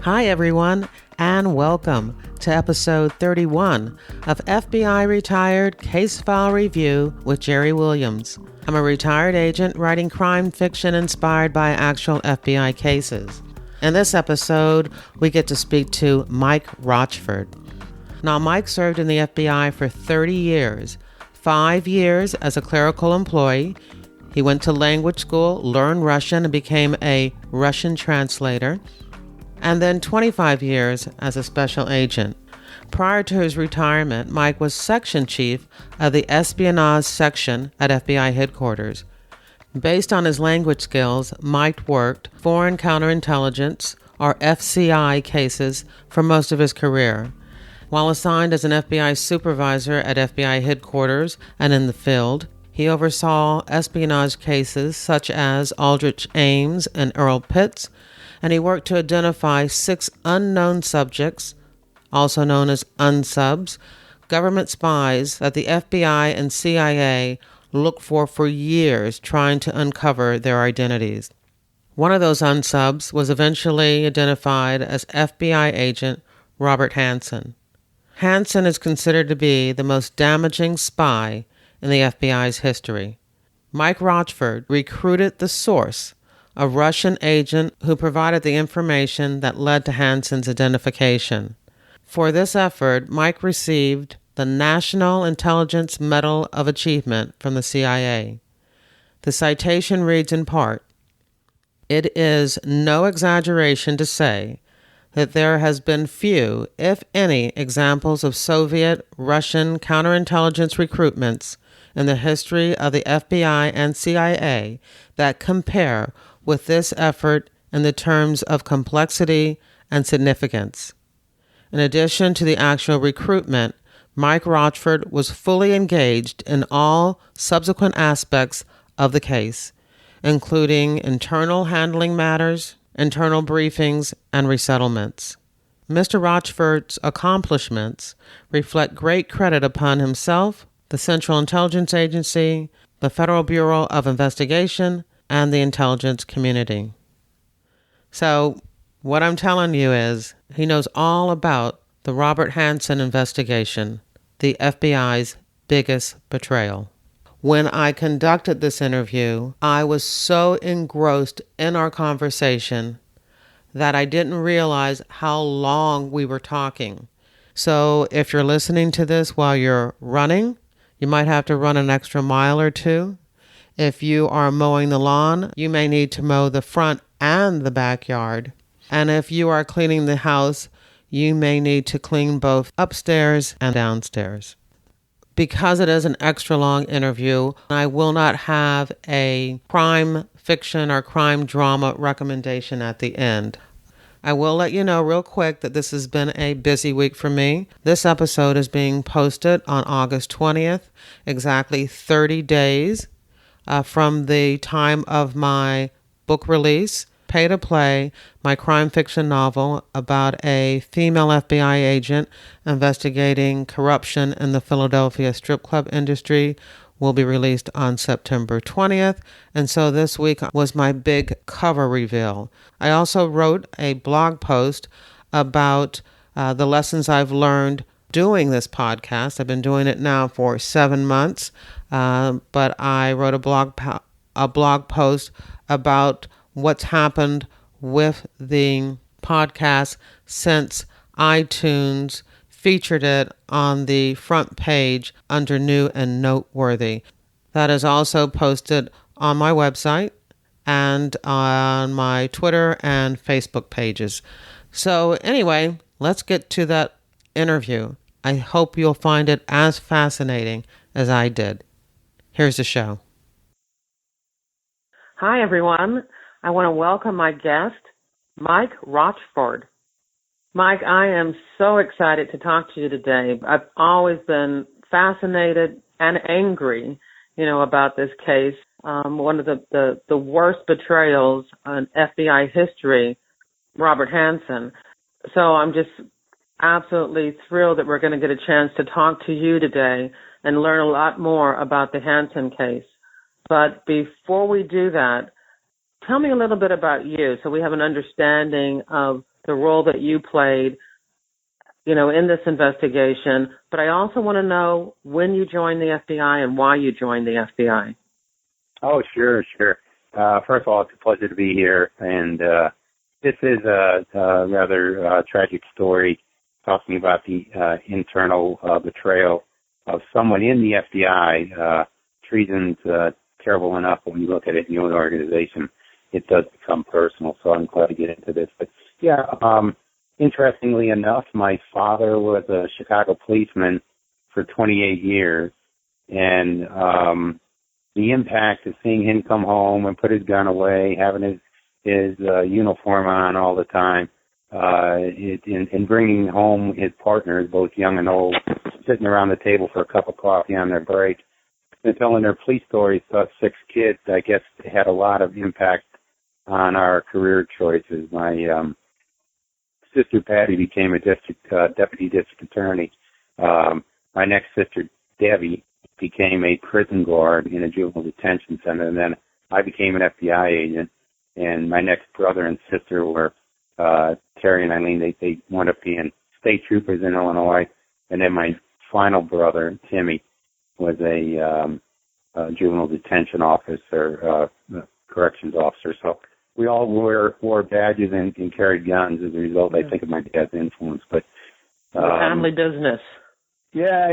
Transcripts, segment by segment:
Hi, everyone, and welcome to episode 31 of FBI Retired Case File Review with Jerry Williams. I'm a retired agent writing crime fiction inspired by actual FBI cases. In this episode, we get to speak to Mike Rochford. Now, Mike served in the FBI for 30 years, 5 years as a clerical employee. He went to language school, learned Russian, and became a Russian translator, and then 25 years as a special agent. Prior to his retirement, Mike was section chief of the Espionage Section at FBI headquarters. Based on his language skills, Mike worked foreign counterintelligence, or FCI, cases for most of his career. While assigned as an FBI supervisor at FBI headquarters and in the field, he oversaw espionage cases such as Aldrich Ames and Earl, and he worked to identify 6 unknown subjects, also known as unsubs, government spies that the FBI and CIA looked for years, trying to uncover their identities. One of those unsubs was eventually identified as FBI agent Robert Hanssen. Hanssen is considered to be the most damaging spy in the FBI's history. Mike Rochford recruited the source, a Russian agent who provided the information that led to Hanssen's identification. For this effort, Mike received the National Intelligence Medal of Achievement from the CIA. The citation reads in part, "It is no exaggeration to say that there has been few, if any, examples of Soviet-Russian counterintelligence recruitments in the history of the FBI and CIA that compare with this effort in the terms of complexity and significance." In addition to the actual recruitment, Mike Rochford was fully engaged in all subsequent aspects of the case, including internal handling matters, internal briefings, and resettlements. Mr. Rochford's accomplishments reflect great credit upon himself, the Central Intelligence Agency, the Federal Bureau of Investigation, and the intelligence community. So, what I'm telling you is, he knows all about the Robert Hanssen investigation, the FBI's biggest betrayal. When I conducted this interview, I was so engrossed in our conversation that I didn't realize how long we were talking. So if you're listening to this while you're running, you might have to run an extra mile or two. If you are mowing the lawn, you may need to mow the front and the backyard. And if you are cleaning the house, you may need to clean both upstairs and downstairs. Because it is an extra long interview, I will not have a crime fiction or crime drama recommendation at the end. I will let you know real quick that this has been a busy week for me. This episode is being posted on August 20th, exactly 30 days from the time of my book release, Pay to Play, my crime fiction novel about a female FBI agent investigating corruption in the Philadelphia strip club industry, will be released on September 20th. And so this week was my big cover reveal. I also wrote a blog post about the lessons I've learned doing this podcast. I've been doing it now for 7 months, but I wrote a blog post about what's happened with the podcast since iTunes featured it on the front page under New and Noteworthy. That is also posted on my website and on my Twitter and Facebook pages. So anyway, let's get to that interview. I hope you'll find it as fascinating as I did. Here's the show. Hi, everyone. I want to welcome my guest, Mike Rochford. Mike, I am so excited to talk to you today. I've always been fascinated and angry, about this case. One of the worst betrayals in FBI history, Robert Hanssen. So I'm just absolutely thrilled that we're going to get a chance to talk to you today and learn a lot more about the Hanssen case. But before we do that, tell me a little bit about you so we have an understanding of the role that you played, in this investigation. But I also want to know when you joined the FBI and why you joined the FBI. Oh, sure. First of all, it's a pleasure to be here. And this is a rather tragic story talking about the internal betrayal of someone in the FBI. Treason's terrible enough when you look at it in your own organization. It does become personal, so I'm glad to get into this. But, yeah, interestingly enough, my father was a Chicago policeman for 28 years, and the impact of seeing him come home and put his gun away, having his uniform on all the time, and bringing home his partners, both young and old, sitting around the table for a cup of coffee on their break, and telling their police stories to us 6 kids, I guess it had a lot of impact on our career choices. My sister Patty became a deputy district attorney. My next sister Debbie became a prison guard in a juvenile detention center, and then I became an FBI agent. And my next brother and sister were Terry and Eileen. They wound up being state troopers in Illinois, and then my final brother Timmy was a juvenile detention officer, corrections officer. So we all wore badges and carried guns as a result, I think, of my dad's influence. But family business. Yeah.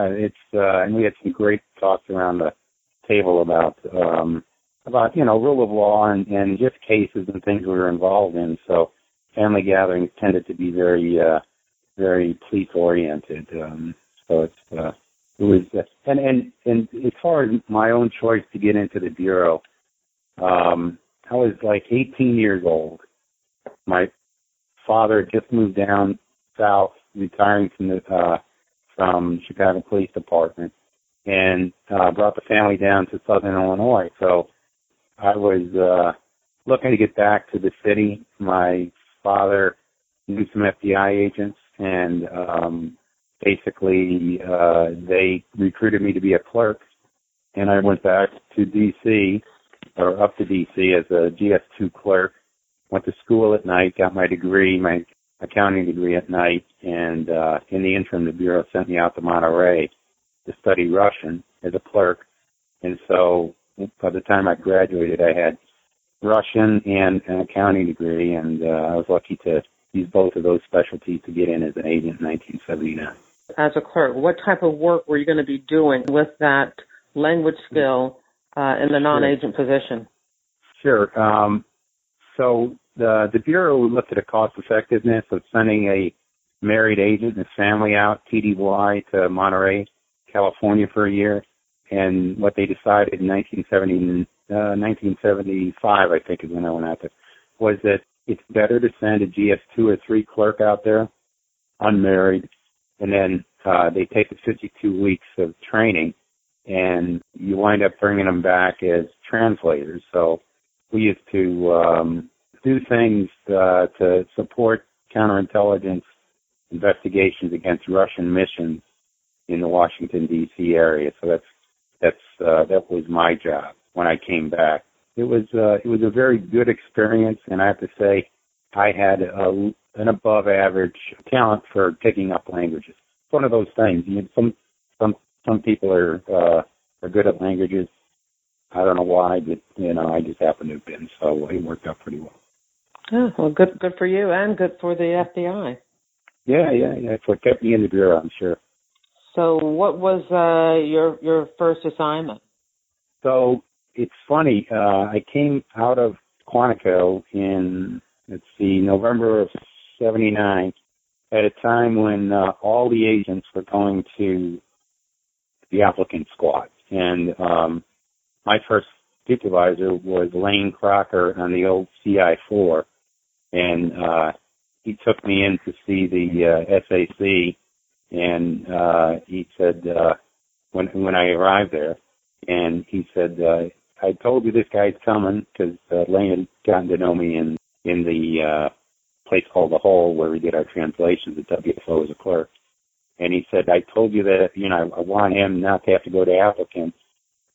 It's and we had some great talks around the table about rule of law and just cases and things we were involved in. So family gatherings tended to be very very police oriented. So it was and as far as my own choice to get into the bureau, I was like 18 years old. My father had just moved down south, retiring from Chicago Police Department, and brought the family down to Southern Illinois. So I was looking to get back to the city. My father knew some FBI agents, and basically they recruited me to be a clerk, and I went back to D.C., or up to D.C. as a GS2 clerk, went to school at night, got my degree, my accounting degree at night, and in the interim, the Bureau sent me out to Monterey to study Russian as a clerk. And so by the time I graduated, I had Russian and an accounting degree, and I was lucky to use both of those specialties to get in as an agent in 1979. As a clerk, what type of work were you going to be doing with that language skill in the non-agent position? Sure. So the Bureau looked at the cost effectiveness of sending a married agent and his family out, TDY, to Monterey, California for a year. And what they decided in 1975, I think is when I went out there, was that it's better to send a GS2 or 3 clerk out there, unmarried, and then they take the 52 weeks of training, and you wind up bringing them back as translators. So we used to do things to support counterintelligence investigations against Russian missions in the Washington D.C. area. So that was my job when I came back. It was a very good experience, and I have to say I had an above average talent for picking up languages. It's one of those things. Some people are good at languages. I don't know why, but I just happen to have been, so it worked out pretty well. Oh, well, good for you and good for the FBI. Yeah. It's what kept me in the Bureau, I'm sure. So what was your first assignment? So it's funny. I came out of Quantico in, November of 79 at a time when all the agents were going to the applicant squad. And my first supervisor was Lane Crocker on the old CI-4. And he took me in to see the SAC. And he said, when I arrived there, and he said, I told you this guy's coming, because Lane had gotten to know me in the place called The Hole, where we did our translations at WFO as a clerk. And he said, I told you that, I want him not to have to go to applicants.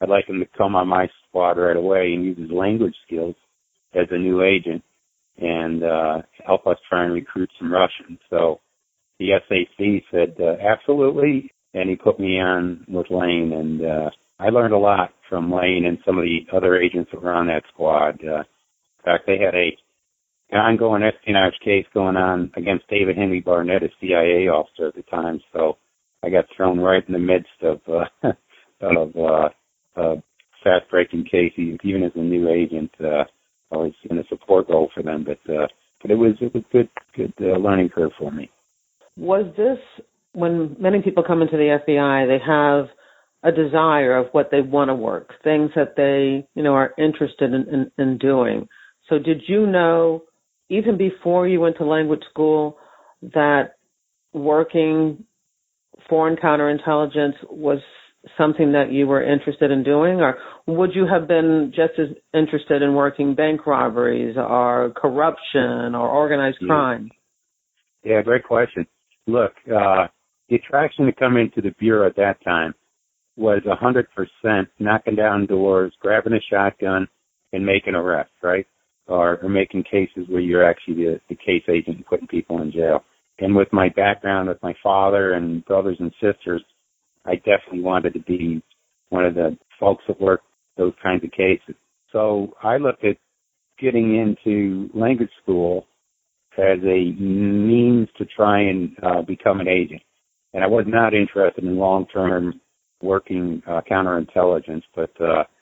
I'd like him to come on my squad right away and use his language skills as a new agent. And help us try and recruit some Russians. So the SAC said, absolutely, and he put me on with Lane, and I learned a lot from Lane and some of the other agents that were on that squad. In fact, they had an ongoing espionage case going on against David Henry Barnett, a CIA officer at the time, so I got thrown right in the midst of fast-breaking case, even as a new agent. I was in a support role for them, but it was good learning curve for me. Was this, when many people come into the FBI, they have a desire of what they want to work, things that they, are interested in doing. So did you know, even before you went to language school, that working foreign counterintelligence was something that you were interested in doing, or would you have been just as interested in working bank robberies or corruption or organized crime? Yeah, great question. Look, the attraction to come into the Bureau at that time was 100% knocking down doors, grabbing a shotgun, and making arrests, right? Or making cases where you're actually the case agent and putting people in jail. And with my background with my father and brothers and sisters, I definitely wanted to be one of the folks that worked those kinds of cases. So I looked at getting into language school as a means to try and become an agent. And I was not interested in long-term working counterintelligence, but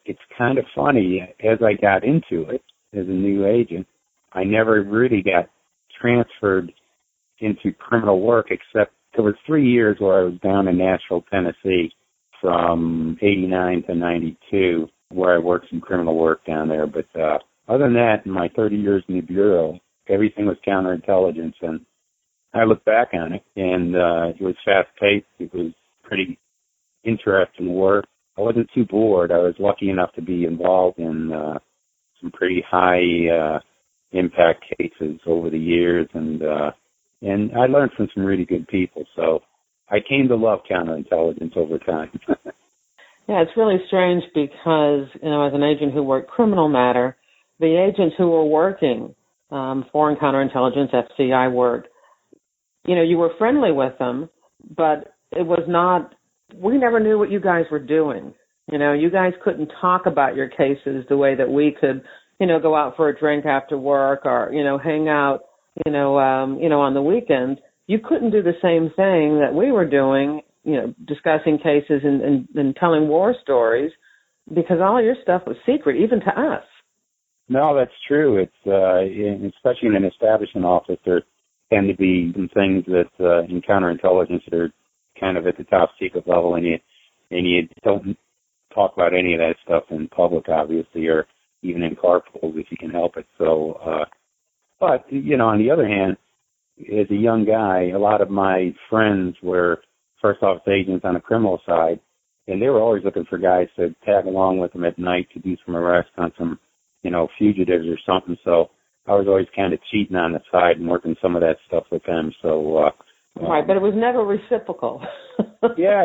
it's kind of funny, as I got into it as a new agent, I never really got transferred into criminal work, except there was 3 years where I was down in Nashville, Tennessee from 89 to 92, where I worked some criminal work down there. But other than that, in my 30 years in the Bureau, everything was counterintelligence. And I look back on it, and it was fast-paced. It was pretty interesting work. I wasn't too bored. I was lucky enough to be involved in some pretty high impact cases over the years, and I learned from some really good people. So I came to love counterintelligence over time. Yeah, it's really strange because, as an agent who worked criminal matter, the agents who were working foreign counterintelligence, FCI work, you were friendly with them, but it was not, we never knew what you guys were doing. You guys couldn't talk about your cases the way that we could, go out for a drink after work or, hang out, on the weekends. You couldn't do the same thing that we were doing, discussing cases and telling war stories, because all your stuff was secret, even to us. No, that's true. It's especially in an establishment office, there tend to be some things that in counterintelligence that are kind of at the top secret level, and you don't talk about any of that stuff in public, obviously, or even in carpools if you can help it. So, but on the other hand, as a young guy, a lot of my friends were first office agents on the criminal side, and they were always looking for guys to tag along with them at night to do some arrests on some, fugitives or something. So I was always kind of cheating on the side and working some of that stuff with them. So right, but it was never reciprocal. Yeah.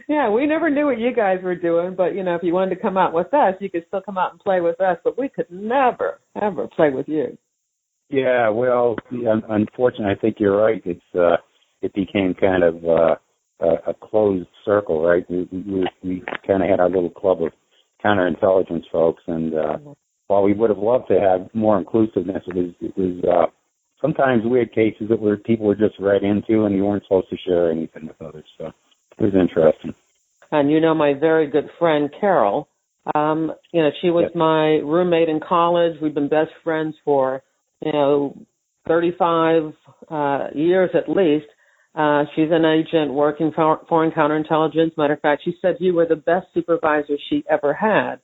Yeah, we never knew what you guys were doing, but, if you wanted to come out with us, you could still come out and play with us, but we could never, ever play with you. Yeah, well, unfortunately, I think you're right. It became kind of a closed circle, right? We kind of had our little club of counterintelligence folks, and while we would have loved to have more inclusiveness, it was sometimes we had cases that people were just read into, and you weren't supposed to share anything with others. So it was interesting. And my very good friend Carol, she was my roommate in college. We've been best friends for 35 years at least. She's an agent working for foreign counterintelligence. Matter of fact, she said you were the best supervisor she ever had.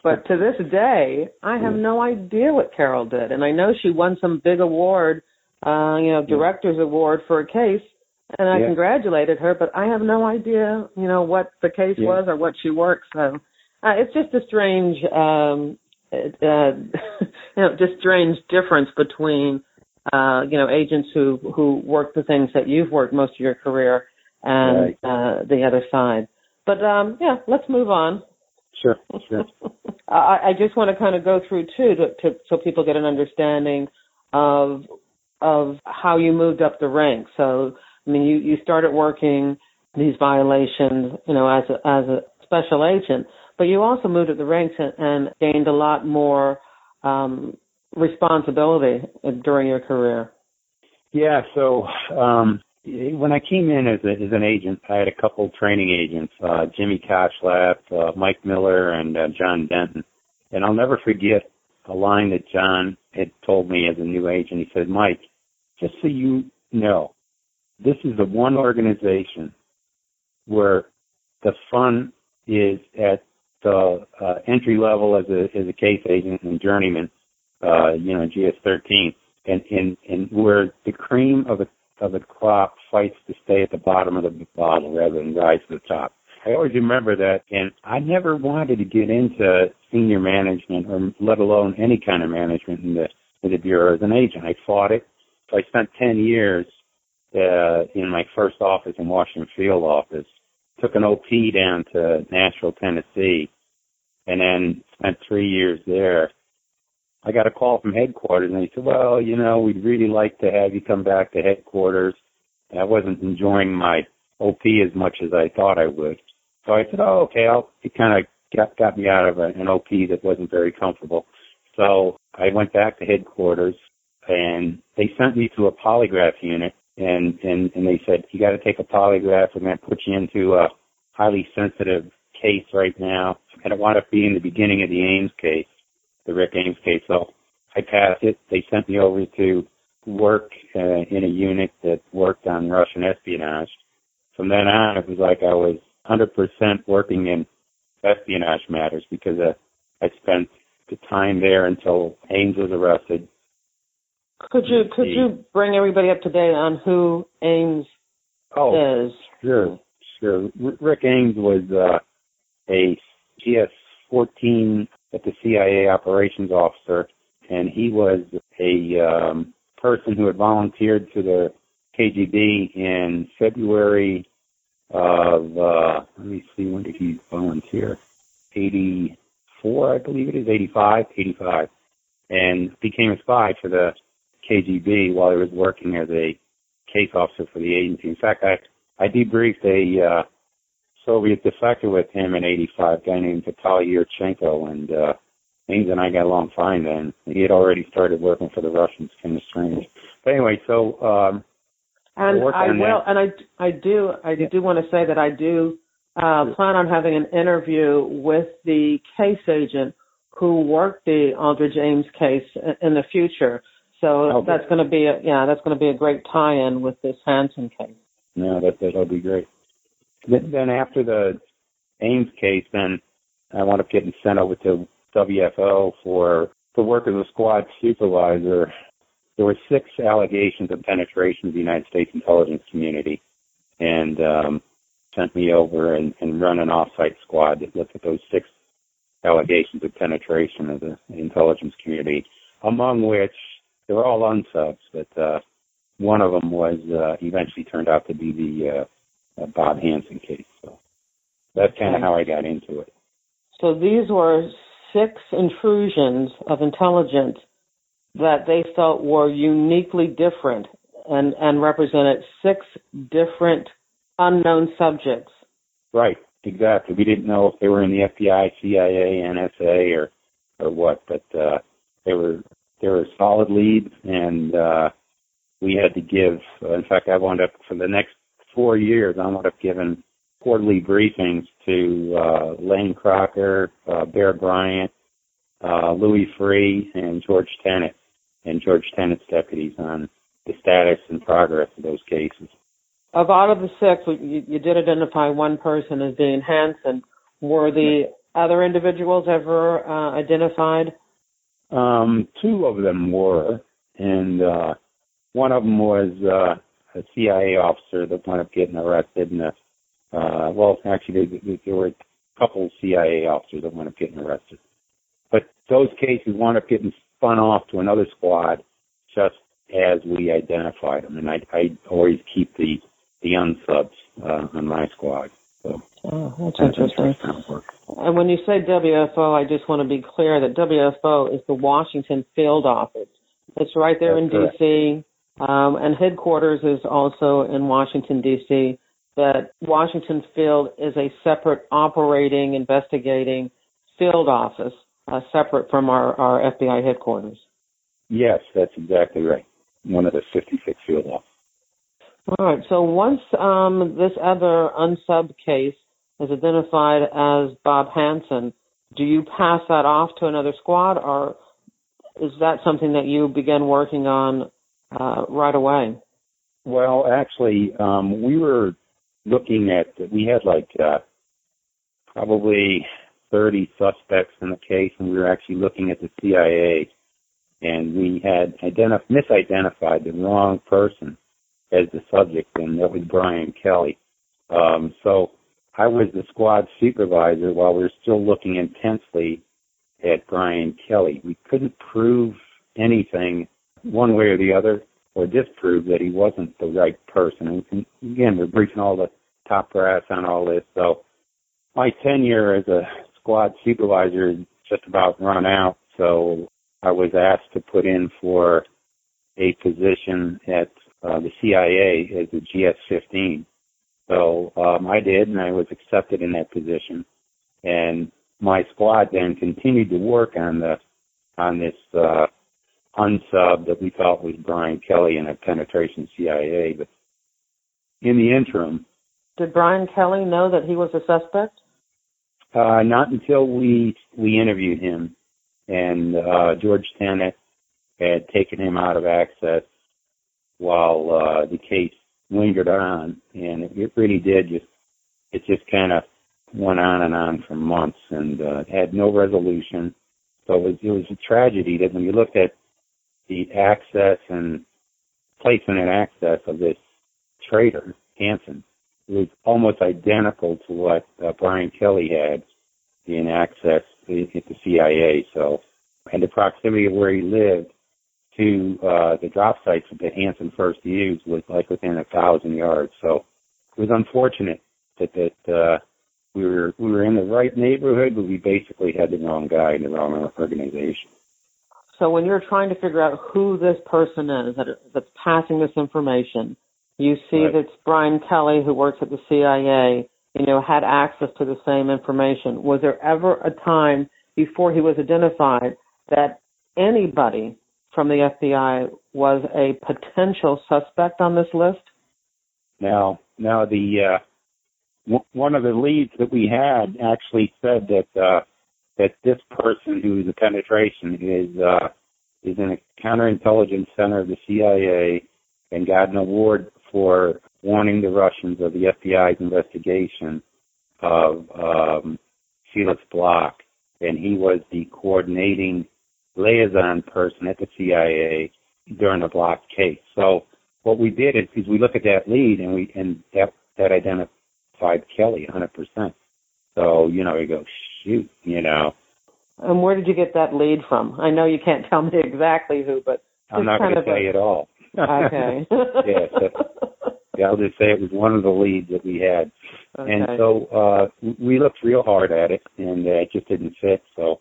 But to this day, I have no idea what Carol did. And I know she won some big award, director's award for a case, and I congratulated her, but I have no idea, what the case was or what she worked. So it's just a strange, just strange difference between, agents who work the things that you've worked most of your career and the other side. But, let's move on. Sure. I just want to kind of go through, too, so people get an understanding of how you moved up the ranks. So, I mean, you started working these violations, as a special agent, but you also moved up the ranks and gained a lot more responsibility during your career. Yeah. So when I came in as an agent, I had a couple training agents, Jimmy Kashlap, Mike Miller, and John Denton. And I'll never forget a line that John had told me as a new agent. He said, "Mike, just so you know, this is the one organization where the fun is at the entry level as a case agent and journeyman, GS-13, and where the cream of the crop fights to stay at the bottom of the bottle rather than rise to the top." I always remember that, and I never wanted to get into senior management or let alone any kind of management in the Bureau as an agent. I fought it. So I spent 10 years in my first office in Washington Field office, took an OP down to Nashville, Tennessee, and then spent 3 years there. I got a call from headquarters, and they said, "Well, we'd really like to have you come back to headquarters." And I wasn't enjoying my OP as much as I thought I would. So I said, "Oh, okay." It kind of got me out of an OP that wasn't very comfortable. So I went back to headquarters, and they sent me to a polygraph unit, and they said, "You got to take a polygraph. We're going to put you into a highly sensitive case right now." And it wound up being the beginning of the Ames case, the Rick Ames case. So I passed it. They sent me over to work in a unit that worked on Russian espionage. From then on, it was like I was 100% working in espionage matters because I spent the time there until Ames was arrested. Could you bring everybody up to date on who Ames is? Sure. Rick Ames was a GS-14 at the CIA operations officer, and he was a person who had volunteered to the KGB in February of, let me see, when did he volunteer? 84, I believe it is, 85, and became a spy for the KGB while he was working as a case officer for the agency. In fact, I debriefed a Soviet defector with him in 85, a guy named Vitaly Yurchenko, and Ames and I got along fine then. He had already started working for the Russians, kind of strange. But anyway, so I do want to say that I do plan on having an interview with the case agent who worked the Aldrich Ames case in the future. So that's going to be a great tie-in with this Hanssen case. Yeah, that'll be great. Then after the Ames case, then I wound up getting sent over to WFO for work as a squad supervisor. There were 6 allegations of penetration of the United States intelligence community, and sent me over and run an off-site squad that looked at those 6 allegations of penetration of the intelligence community, among which they were all unsubs, but one of them was eventually turned out to be the Bob Hanssen case. So that's kind of how I got into it. So these were 6 intrusions of intelligence that they felt were uniquely different and represented 6 different unknown subjects. Right, exactly. We didn't know if they were in the FBI, CIA, NSA, or what, but they were solid leads, and we had to give. In fact, I wound up for the next 4 years. I wound up giving quarterly briefings to Lane Crocker, Bear Bryant, Louis Free, and George Tenet, and George Tenet's deputies on the status and progress of those cases. Of all of the 6, you did identify one person as being Hanssen. Were the other individuals ever identified? 2 of them were, and one of them was a CIA officer that wound up getting arrested. And actually, there were a couple CIA officers that wound up getting arrested. But those cases wound up getting spun off to another squad just as we identified them. And I always keep the unsubs on my squad. So that's interesting. And when you say WFO, I just want to be clear that WFO is the Washington Field Office. It's right there That's in D.C., and headquarters is also in Washington, D.C., that Washington Field is a separate operating, investigating field office, separate from our FBI headquarters. Yes, that's exactly right. One of the 56 field offices. All right. So once this other unsub case is identified as Bob Hanssen, do you pass that off to another squad, or is that something that you begin working on right away? Well, actually, we were looking at, we had like probably 30 suspects in the case, and we were actually looking at the CIA, and we had misidentified the wrong person as the subject, and that was Brian Kelly. So I was the squad supervisor while we were still looking intensely at Brian Kelly. We couldn't prove anything one way or the other, or disprove that he wasn't the right person. And again, we're briefing all the top brass on all this. So my tenure as a squad supervisor is just about run out. So I was asked to put in for a position at the CIA as a GS-15. So I did, and I was accepted in that position. And my squad then continued to work on this unsub that we thought was Brian Kelly in a penetration CIA. But in the interim... Did Brian Kelly know that he was a suspect? Not until we interviewed him. And George Tenet had taken him out of access while the case lingered on. And it really did it just kind of went on and on for months and had no resolution. So it was a tragedy that when you looked at the access and placement and access of this traitor, Hanssen, it was almost identical to what Brian Kelly had in access at the CIA. So, and the proximity of where he lived to the drop sites that Hanssen first used was like within 1,000 yards. So it was unfortunate that we were in the right neighborhood, but we basically had the wrong guy in the wrong organization. So when you're trying to figure out who this person is that's passing this information, you see Right. that it's Brian Kelly, who works at the CIA, had access to the same information. Was there ever a time before he was identified that anybody from the FBI was a potential suspect on this list? Now the one of the leads that we had actually said that this person who is a penetration is in a counterintelligence center of the CIA and got an award for warning the Russians of the FBI's investigation of Felix Bloch, and he was the coordinating liaison person at the CIA during the Bloch case. So what we did is we look at that lead and that identified Kelly 100%. So, you go, shoot, And where did you get that lead from? I know you can't tell me exactly who, but... I'm not going to tell you at all. Okay. I'll just say it was one of the leads that we had. Okay. And so we looked real hard at it, and it just didn't fit. So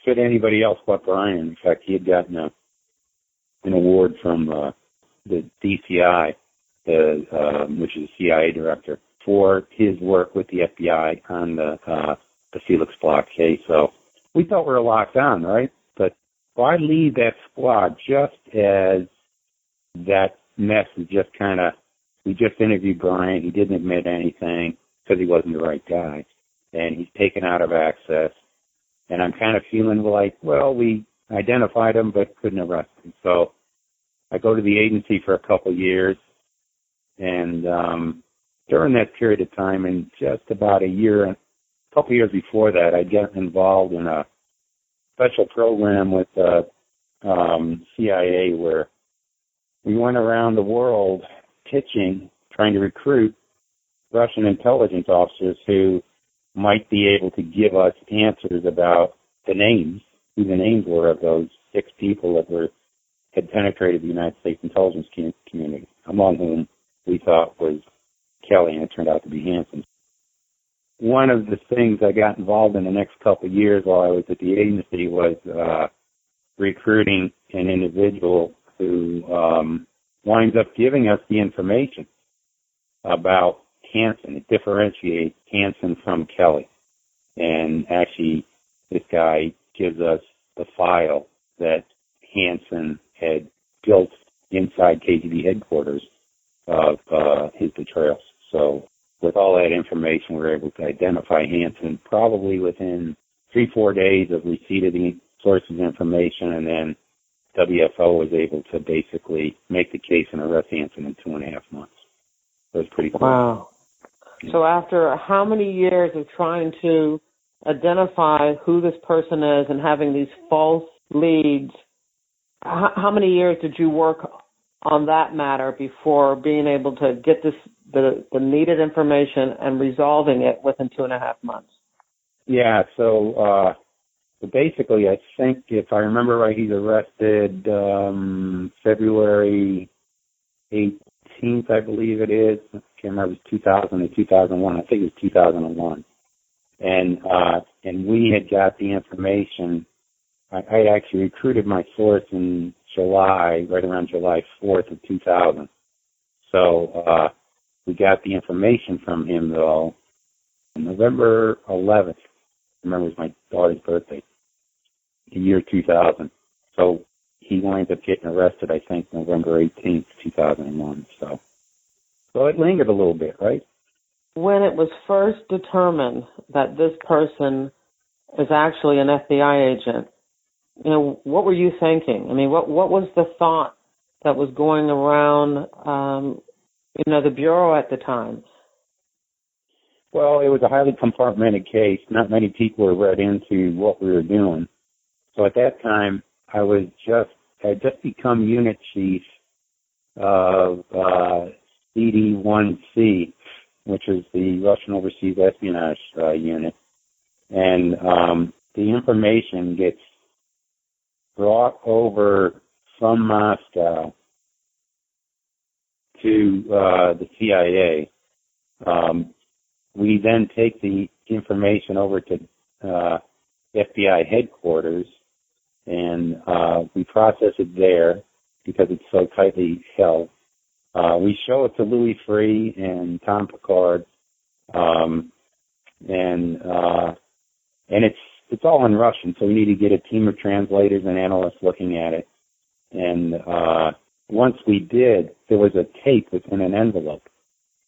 fit anybody else but Brian. In fact, he had gotten an award from the DCI, which is the CIA director, for his work with the FBI on the Felix Bloch case. So we thought we were locked on, right? But why leave that squad just as that mess is just kind of, we just interviewed Brian. He didn't admit anything because he wasn't the right guy. And he's taken out of access. And I'm kind of feeling like, well, we identified him but couldn't arrest him. So I go to the agency for a couple of years. And during that period of time, and just about a couple of years before that, I get involved in a special program with CIA where we went around the world pitching, trying to recruit Russian intelligence officers who might be able to give us answers about who the names were of those 6 people that had penetrated the United States intelligence community, among whom we thought was Kelly, and it turned out to be Hanssen. One of the things I got involved in the next couple of years while I was at the agency was recruiting an individual who winds up giving us the information about Hanssen. It differentiates Hanssen from Kelly. And actually, this guy gives us the file that Hanssen had built inside KGB headquarters of his betrayals. So with all that information, we were able to identify Hanssen probably within 3-4 days of receipt of the sources of information, and then WFO was able to basically make the case and arrest Hanssen in 2.5 months. So it was pretty cool. Wow. So after how many years of trying to identify who this person is and having these false leads, how many years did you work on that matter before being able to get the needed information and resolving it within 2.5 months? Yeah, so basically, I think if I remember right, he's arrested February 18th, I believe it is. I can't remember if it was 2000 or 2001. I think it was 2001. And we had got the information. I had actually recruited my source in July, right around July 4th of 2000. So we got the information from him, though, on November 11th. I remember it was my daughter's birthday, the year 2000. So he winds up getting arrested, I think, November 18th, 2001. So it lingered a little bit, right? When it was first determined that this person is actually an FBI agent, what were you thinking? I mean, what was the thought that was going around, the Bureau at the time? Well, it was a highly compartmented case. Not many people were read into what we were doing. So at that time, I had just become unit chief of CD1C, which is the Russian Overseas Espionage Unit. And the information gets brought over from Moscow to the CIA. We then take the information over to FBI headquarters, and we process it there because it's so tightly held. We show it to Louis Freeh and Tom Picard, and it's all in Russian, so we need to get a team of translators and analysts looking at it. And once we did, there was a tape within an envelope.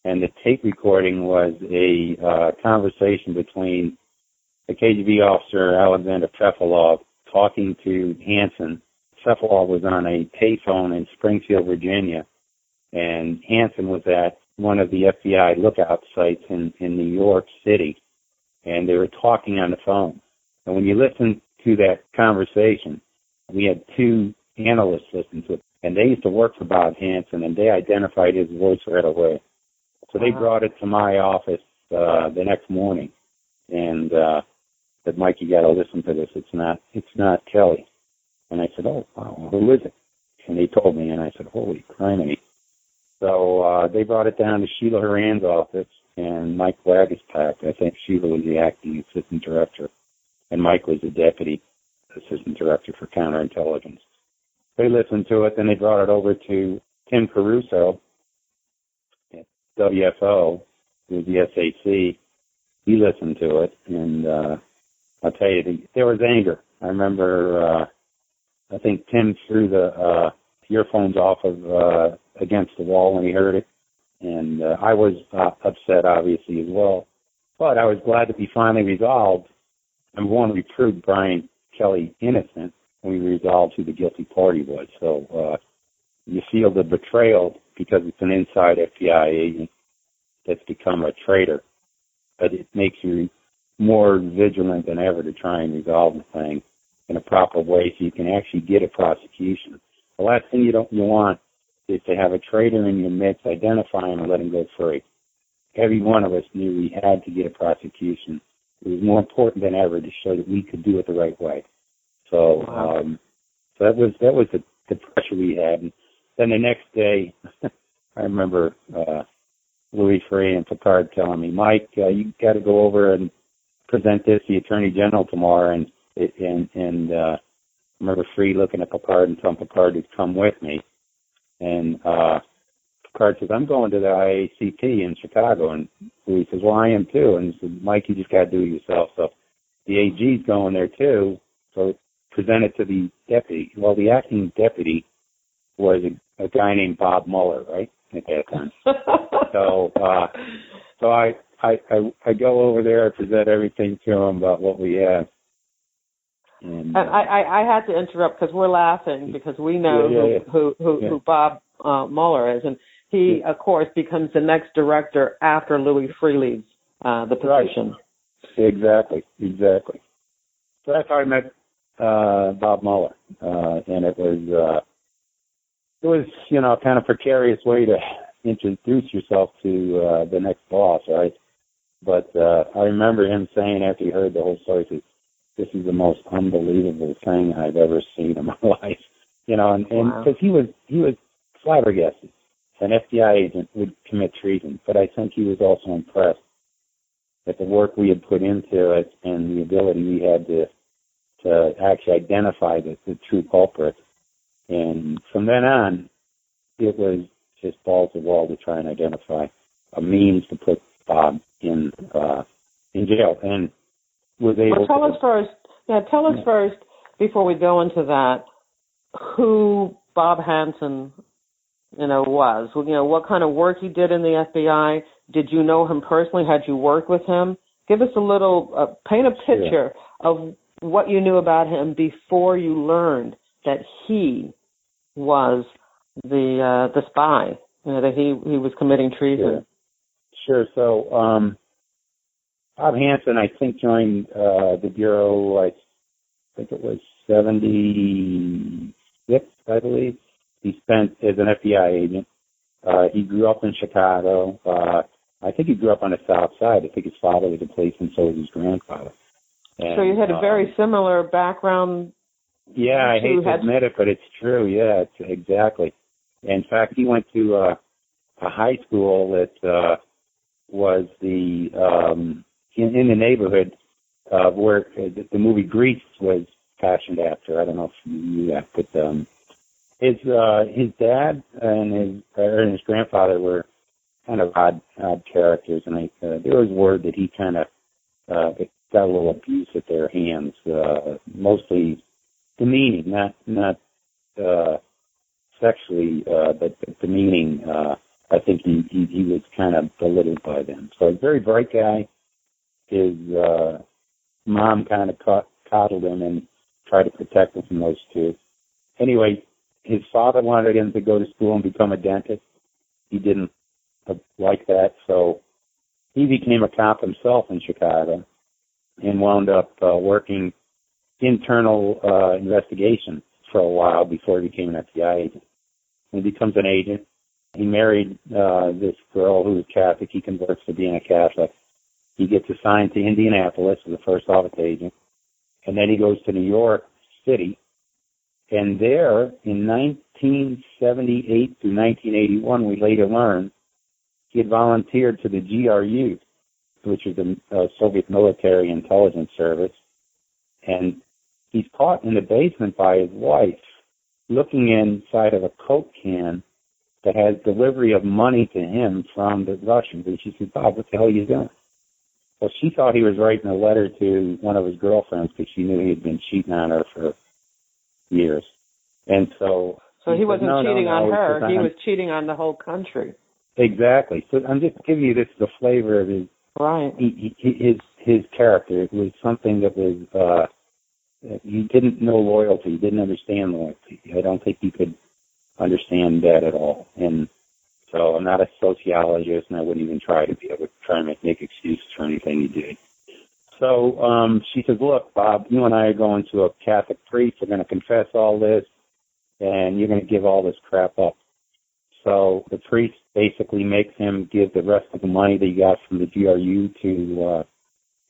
And the tape recording was a conversation between the KGB officer, Alexander Fefilov, talking to Hanssen. Fefilov was on a payphone in Springfield, Virginia, and Hanssen was at one of the FBI lookout sites in New York City, and they were talking on the phone. And when you listen to that conversation, we had 2 analysts listen to it, and they used to work for Bob Hanssen, and they identified his voice right away. So they brought it to my office the next morning, and said, "Mike, you got to listen to this. It's not Kelly." And I said, "Oh, wow, who is it?" And they told me, and I said, "Holy criminy!" So they brought it down to Sheila Horan's office, and Mike Wagispak. I think Sheila was the acting assistant director, and Mike was the deputy assistant director for counterintelligence. They listened to it, then they brought it over to Tim Caruso, WFO, who was the SAC. He listened to it, and I'll tell you, there was anger. I remember, I think Tim threw the earphones off of against the wall when he heard it, and I was upset, obviously, as well. But I was glad to be finally resolved. Number one, we proved Brian Kelly innocent, and we resolved who the guilty party was. So you feel the betrayal because it's an inside FBI agent that's become a traitor, but it makes you more vigilant than ever to try and resolve the thing in a proper way so you can actually get a prosecution. The last thing you want is to have a traitor in your midst, identify him, and let him go free. Every one of us knew we had to get a prosecution. It was more important than ever to show that we could do it the right way. So, so that was the pressure we had. And then the next day, I remember Louis Freeh and Picard telling me, "Mike, you got to go over and present this to the Attorney General tomorrow, and remember Free looking at Picard and telling Picard to come with me. And Picard says, I'm going to the IACP in Chicago. And he says, well, I am too. And he says, Mike, you just got to do it yourself. So the AG's going there too. So present it to the deputy. Well, the acting deputy was a guy named Bob Mueller, right, at that time. So I go over there, I present everything to him about what we have. And I had to interrupt because we're laughing because we know who Bob Mueller is, and he, of course, becomes the next director after Louis Freeh leaves the position. Right. Exactly. So that's how I met Bob Mueller, and it was kind of precarious way to introduce yourself to the next boss, right? But I remember him saying after he heard the whole story, he said, this is the most unbelievable thing I've ever seen in my life. And because he was flabbergasted. An FBI agent would commit treason, but I think he was also impressed at the work we had put into it and the ability we had to actually identify the true culprit. And from then on, it was just balls to the wall to try and identify a means to put Bob in jail. And was able tell us first, before we go into that, who Bob Hanssen, was. What kind of work he did in the FBI. Did you know him personally? Had you worked with him? Give us a little, paint a picture of what you knew about him before you learned that he was the spy, that he was committing treason. Sure. So, Bob Hanssen, I think, joined the Bureau, I think it was 76, I believe. He spent as an FBI agent. He grew up in Chicago. I think he grew up on the South Side. I think his father was a policeman, so was his grandfather. And, so you had a very similar background. Yeah, I hate to admit it, but it's true. Yeah, exactly. In fact, he went to a high school that was in the neighborhood where the movie Grease was fashioned after. I don't know if you knew that, but his dad and his grandfather were kind of odd characters, and there was word that he kind of got a little abuse at their hands, mostly demeaning, not sexually, but demeaning. I think he was kind of belittled by them. So a very bright guy. His mom kind of coddled him and tried to protect him from those two. Anyway, his father wanted him to go to school and become a dentist. He didn't like that, so he became a cop himself in Chicago and wound up working internal investigation for a while before he became an FBI agent. He becomes an agent. He married this girl who was Catholic. He converts to being a Catholic. He gets assigned to Indianapolis as the first office agent, and then he goes to New York City. And there, in 1978 to 1981, we later learned he had volunteered to the GRU, which is the Soviet Military Intelligence Service. And he's caught in the basement by his wife, looking inside of a Coke can that has delivery of money to him from the Russians. And she said, Bob, what the hell are you doing? Well, she thought he was writing a letter to one of his girlfriends because she knew he had been cheating on her for years. And so he wasn't cheating on her. He was cheating on the whole country. Exactly. So I'm just giving you the flavor of his his character. It was something that was he didn't know loyalty. He didn't understand loyalty. I don't think he could understand that at all. And so I'm not a sociologist, and I wouldn't even try to be. I would try and make excuses for anything he did. So she says, look, Bob, you and I are going to a Catholic priest. We're going to confess all this, and you're going to give all this crap up. So the priest basically makes him give the rest of the money that he got from the GRU to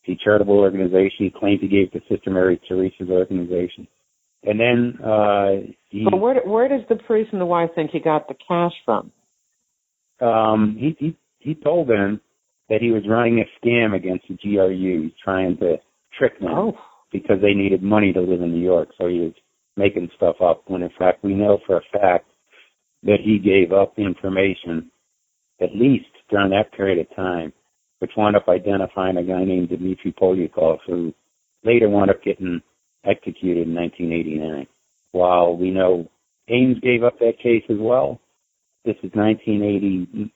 a charitable organization. He claims he gave to Sister Mary Teresa's organization. And then But where does the priest and the wife think he got the cash from? He told them that he was running a scam against the GRU, trying to trick them because they needed money to live in New York. So he was making stuff up, when in fact we know for a fact that he gave up information, at least during that period of time, which wound up identifying a guy named Dmitry Polyakov, who later wound up getting executed in 1989. While we know Ames gave up that case as well, this is 1980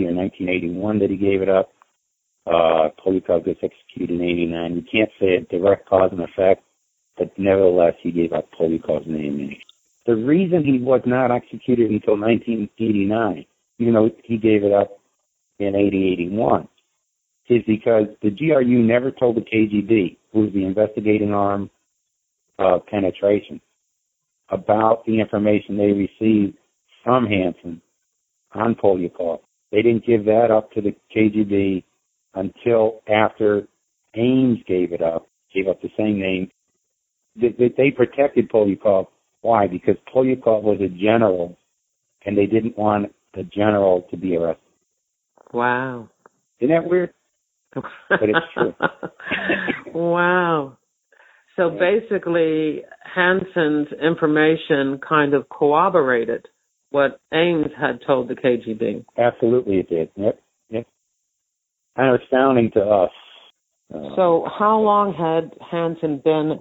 or 1981 that he gave it up. Polyakov gets executed in 89. We can't say a direct cause and effect, but nevertheless, he gave up Polyakov's name. The reason he was not executed until 1989, even though he gave it up in 81, is because the GRU never told the KGB, who was the investigating arm of penetration, about the information they received from Hanssen on Polyakov. They didn't give that up to the KGB until after Ames gave up the same name. They protected Polyakov. Why? Because Polyakov was a general, and they didn't want the general to be arrested. Wow. Isn't that weird? But it's true. Wow. So basically, Hanssen's information kind of corroborated what Ames had told the KGB. Absolutely it did. Yep. Kind of astounding to us. So how long had Hanssen been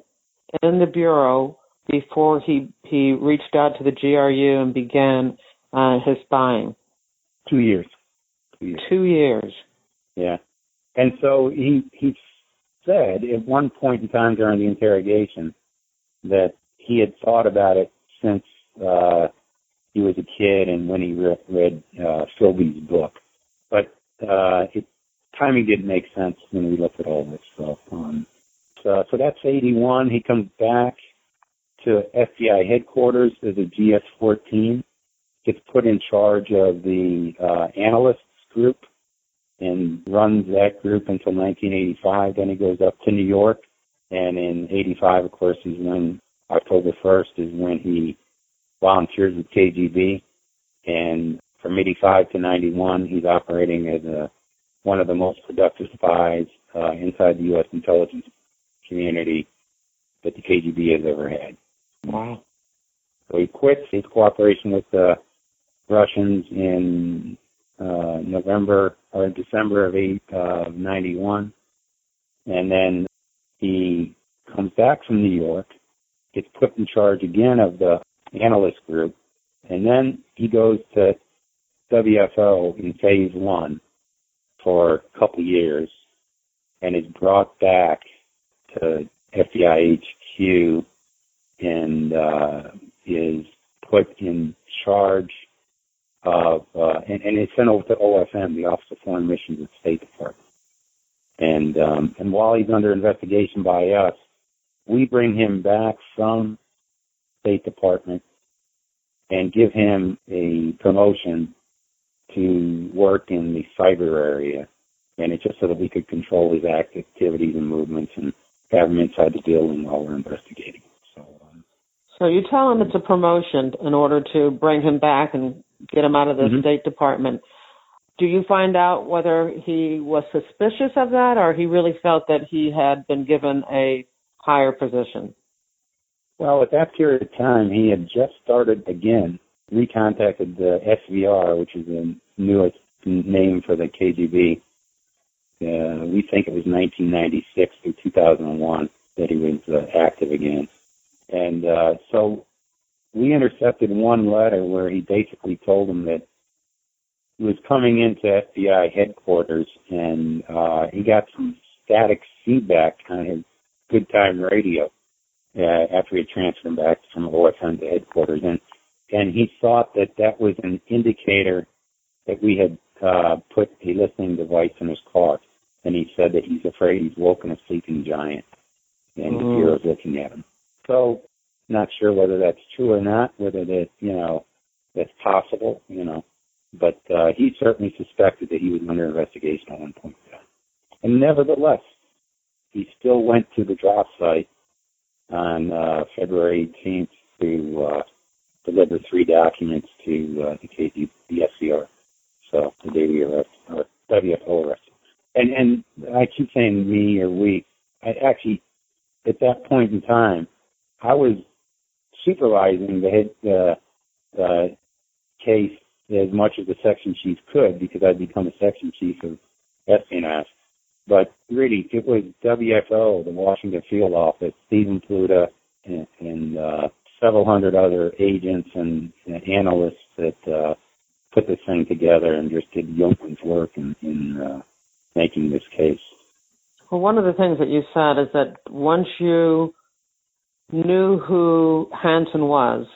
in the Bureau before he reached out to the GRU and began his spying? 2 years. 2 years. Yeah. And so he said at one point in time during the interrogation that he had thought about it since he was a kid and when he read Philby's book. But timing didn't make sense when we looked at all this stuff. So that's 81. He comes back to FBI headquarters as a GS-14, gets put in charge of the analysts group and runs that group until 1985. Then he goes up to New York, and in 85, of course, is when October 1st is when he volunteers with KGB. And from 85 to 91, he's operating as one of the most productive spies inside the U.S. intelligence community that the KGB has ever had. Wow. So he quits his cooperation with the Russians in December of 91. And then he comes back from New York, gets put in charge again of the analyst group, and then he goes to WFO in phase 1 for a couple years and is brought back to FBI HQ and is put in charge of, and is sent over to OFM, the Office of Foreign Missions at the State Department. And while he's under investigation by us, we bring him back from State Department and give him a promotion to work in the cyber area. And it's just so that we could control his activities and movements and have him inside the building while we're investigating. So you tell him it's a promotion in order to bring him back and get him out of the State Department. Do you find out whether he was suspicious of that or he really felt that he had been given a higher position? Well, at that period of time, he had just started again, recontacted the SVR, which is the newest name for the KGB. We think it was 1996 through 2001 that he was active again. And so we intercepted one letter where he basically told them that he was coming into FBI headquarters and he got some static feedback on his good time radio after he had transferred him back from OFM to headquarters. And he thought that was an indicator that we had put a listening device in his car. And he said that he's afraid he's woken a sleeping giant and the Bureau's looking at him. So, not sure whether that's true or not, whether that, that's possible, but he certainly suspected that he was under investigation at one point in time. And nevertheless, he still went to the drop site on February 18th to deliver 3 documents to the KGB, the SCR. So, the day we arrested, or WFO arrested. And I keep saying me or we. I actually, at that point in time, I was supervising the case as much as the section chief could, because I'd become a section chief of espionage. But really, it was WFO, the Washington Field Office, Stephen Pluta, and several hundred other agents and analysts that put this thing together and just did yeoman's work in making this case. Well, one of the things that you said is that once you knew who Hanssen was,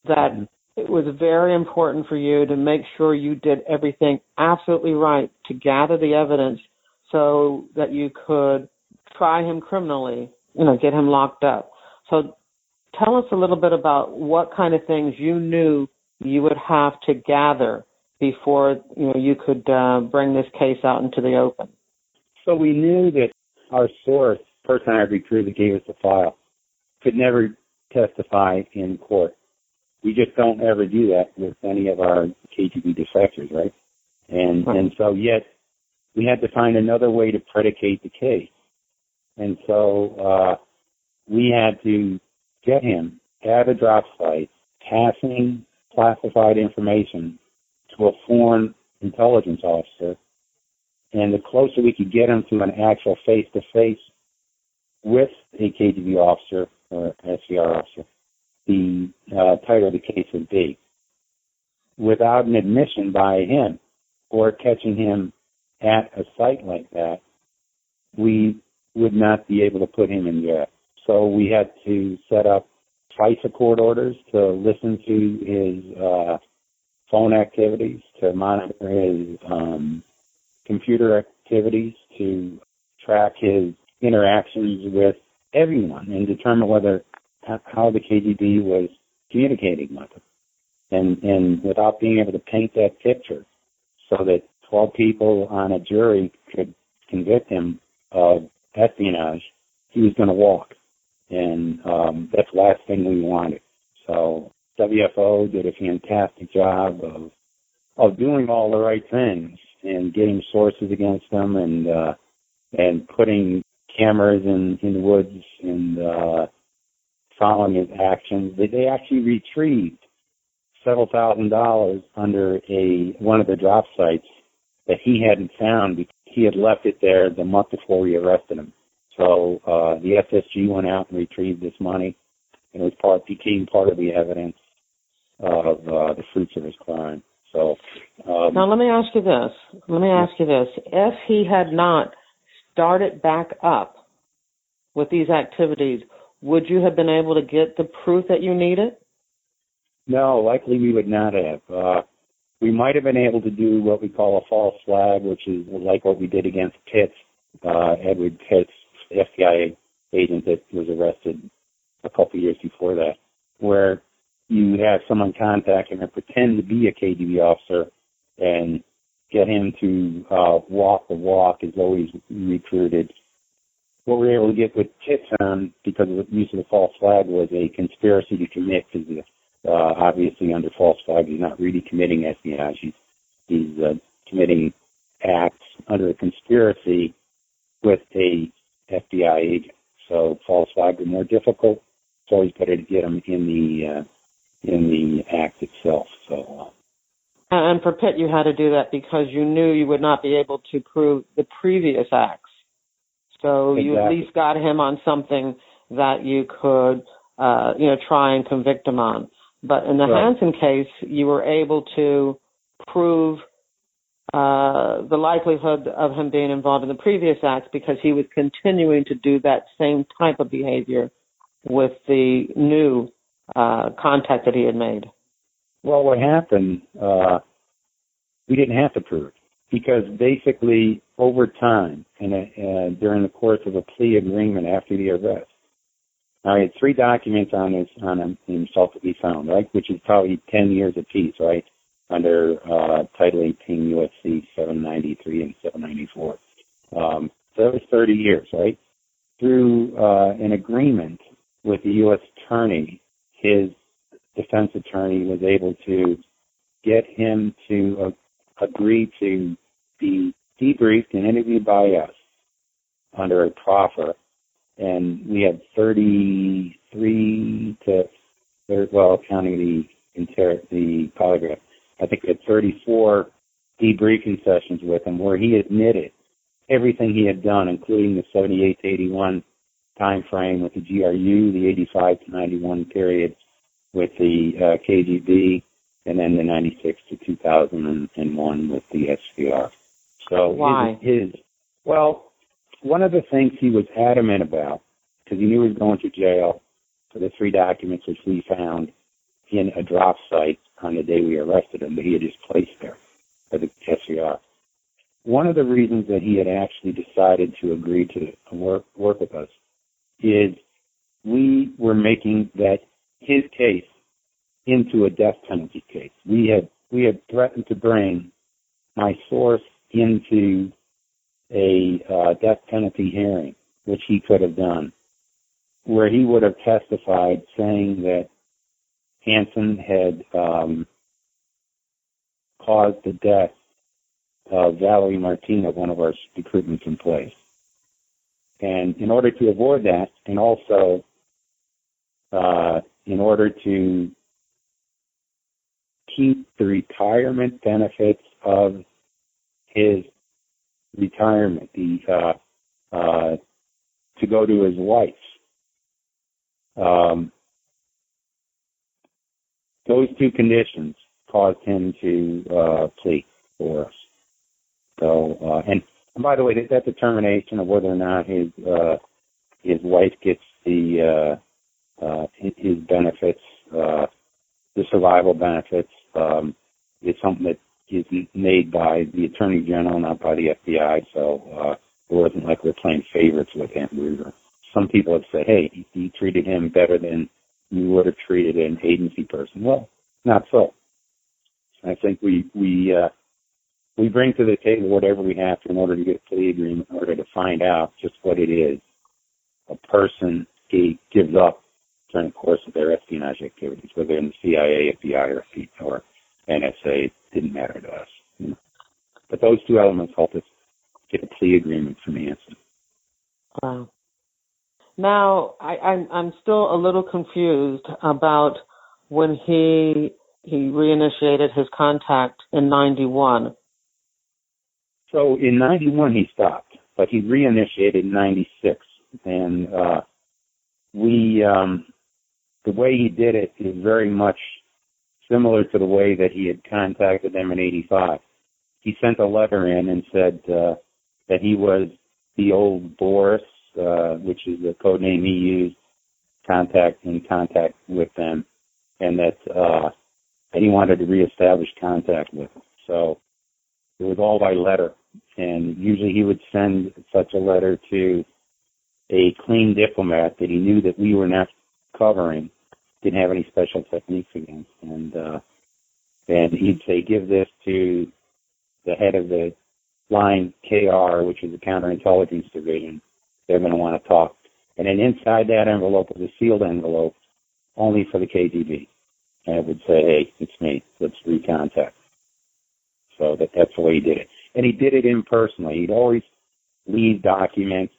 that it was very important for you to make sure you did everything absolutely right to gather the evidence so that you could try him criminally, get him locked up. So tell us a little bit about what kind of things you knew you would have to gather before you could bring this case out into the open. So we knew that our source, person I recruited that gave us the file, could never testify in court. We just don't ever do that with any of our KGB defectors, right? And so yet we had to find another way to predicate the case. And so we had to get him at a drop site, passing classified information to a foreign intelligence officer. And the closer we could get him to an actual face-to-face with a KGB officer or SVR officer, the tighter the case would be. Without an admission by him or catching him at a site like that, we would not be able to put him in jail. So we had to set up FISA court orders to listen to his phone activities, to monitor his computer activities, to track his interactions with everyone and determine how the KGB was communicating with him. And without being able to paint that picture so that 12 people on a jury could convict him of espionage, he was going to walk. And that's the last thing we wanted. So WFO did a fantastic job of doing all the right things and getting sources against them and putting cameras in the woods and following his actions. They actually retrieved several $1,000s under one of the drop sites that he hadn't found because he had left it there the month before we arrested him. So the SSG went out and retrieved this money, and it became part of the evidence of the fruits of his crime. So now let me ask you this. If he had not started back up with these activities, would you have been able to get the proof that you needed? No, likely we would not have. We might have been able to do what we call a false flag, which is like what we did against Pitts, Edward Pitts, the FBI agent that was arrested a couple years before that, where you have someone contact him and pretend to be a KGB officer and get him to walk the walk as though he's recruited. What we were able to get with Pitts on, because of the use of the false flag, was a conspiracy to commit, because obviously under false flag he's not really committing espionage. He's committing acts under a conspiracy with a FBI agent. So false flags are more difficult. It's always better to get him in the act itself. So. And for Pitt, you had to do that because you knew you would not be able to prove the previous acts. So exactly. You at least got him on something that you could, try and convict him on. But in the Hanssen case, you were able to prove the likelihood of him being involved in the previous acts because he was continuing to do that same type of behavior with the new contact that he had made. Well, what happened, we didn't have to prove it because basically over time and during the course of a plea agreement after the arrest, I had 3 documents on himself to be found, right, which is probably 10 years apiece, right, under Title 18 U.S.C. 793 and 794. So that was 30 years, right? Through an agreement with the U.S. attorney, his defense attorney was able to get him to agree to be debriefed and interviewed by us under a proffer. And we had 33 to counting the polygraph. I think we had 34 debriefing sessions with him where he admitted everything he had done, including the 78 to 81 time frame with the GRU, the 85 to 91 period with the KGB, and then the 96 to 2001 with the SVR. So why? One of the things he was adamant about, because he knew he was going to jail for the 3 documents which we found in a drop site on the day we arrested him, that he had just placed there for the SVR. One of the reasons that he had actually decided to agree to work with us is we were making that his case into a death penalty case. We had threatened to bring my source into a death penalty hearing, which he could have done, where he would have testified saying that Hanssen had caused the death of Valerie Martina, one of our recruitments in place. And in order to avoid that, and also in order to keep the retirement benefits of his retirement, to go to his wife, those 2 conditions caused him to plea for us. So, and by the way, that determination of whether or not his wife gets his benefits, the survival benefits, is something that is made by the Attorney General, not by the FBI. So it wasn't like we're playing favorites with him. Some people have said, hey, he treated him better than you would have treated an agency person. Well, not so. I think we bring to the table whatever we have to in order to get a plea agreement, in order to find out just what it is a person gives up during the course of their espionage activities, whether in the CIA, FBI, or NSA. It didn't matter to us. You know. But those 2 elements helped us get a plea agreement from Hanssen. Wow. Now, I'm still a little confused about when he reinitiated his contact in 91. So in 91 he stopped, but he reinitiated in 96. And the way he did it is very much similar to the way that he had contacted them in 85. He sent a letter in and said that he was the old Boris, which is the code name he used, in contact with them, and that he wanted to reestablish contact with them. So it was all by letter, and usually he would send such a letter to a clean diplomat that he knew that we were not covering, didn't have any special techniques against, and he'd say, give this to the head of the line KR, which is the Counterintelligence Division. They're going to want to talk. And then inside that envelope was a sealed envelope only for the KGB. And it would say, hey, it's me. Let's recontact. So that's the way he did it. And he did it impersonally. He'd always leave documents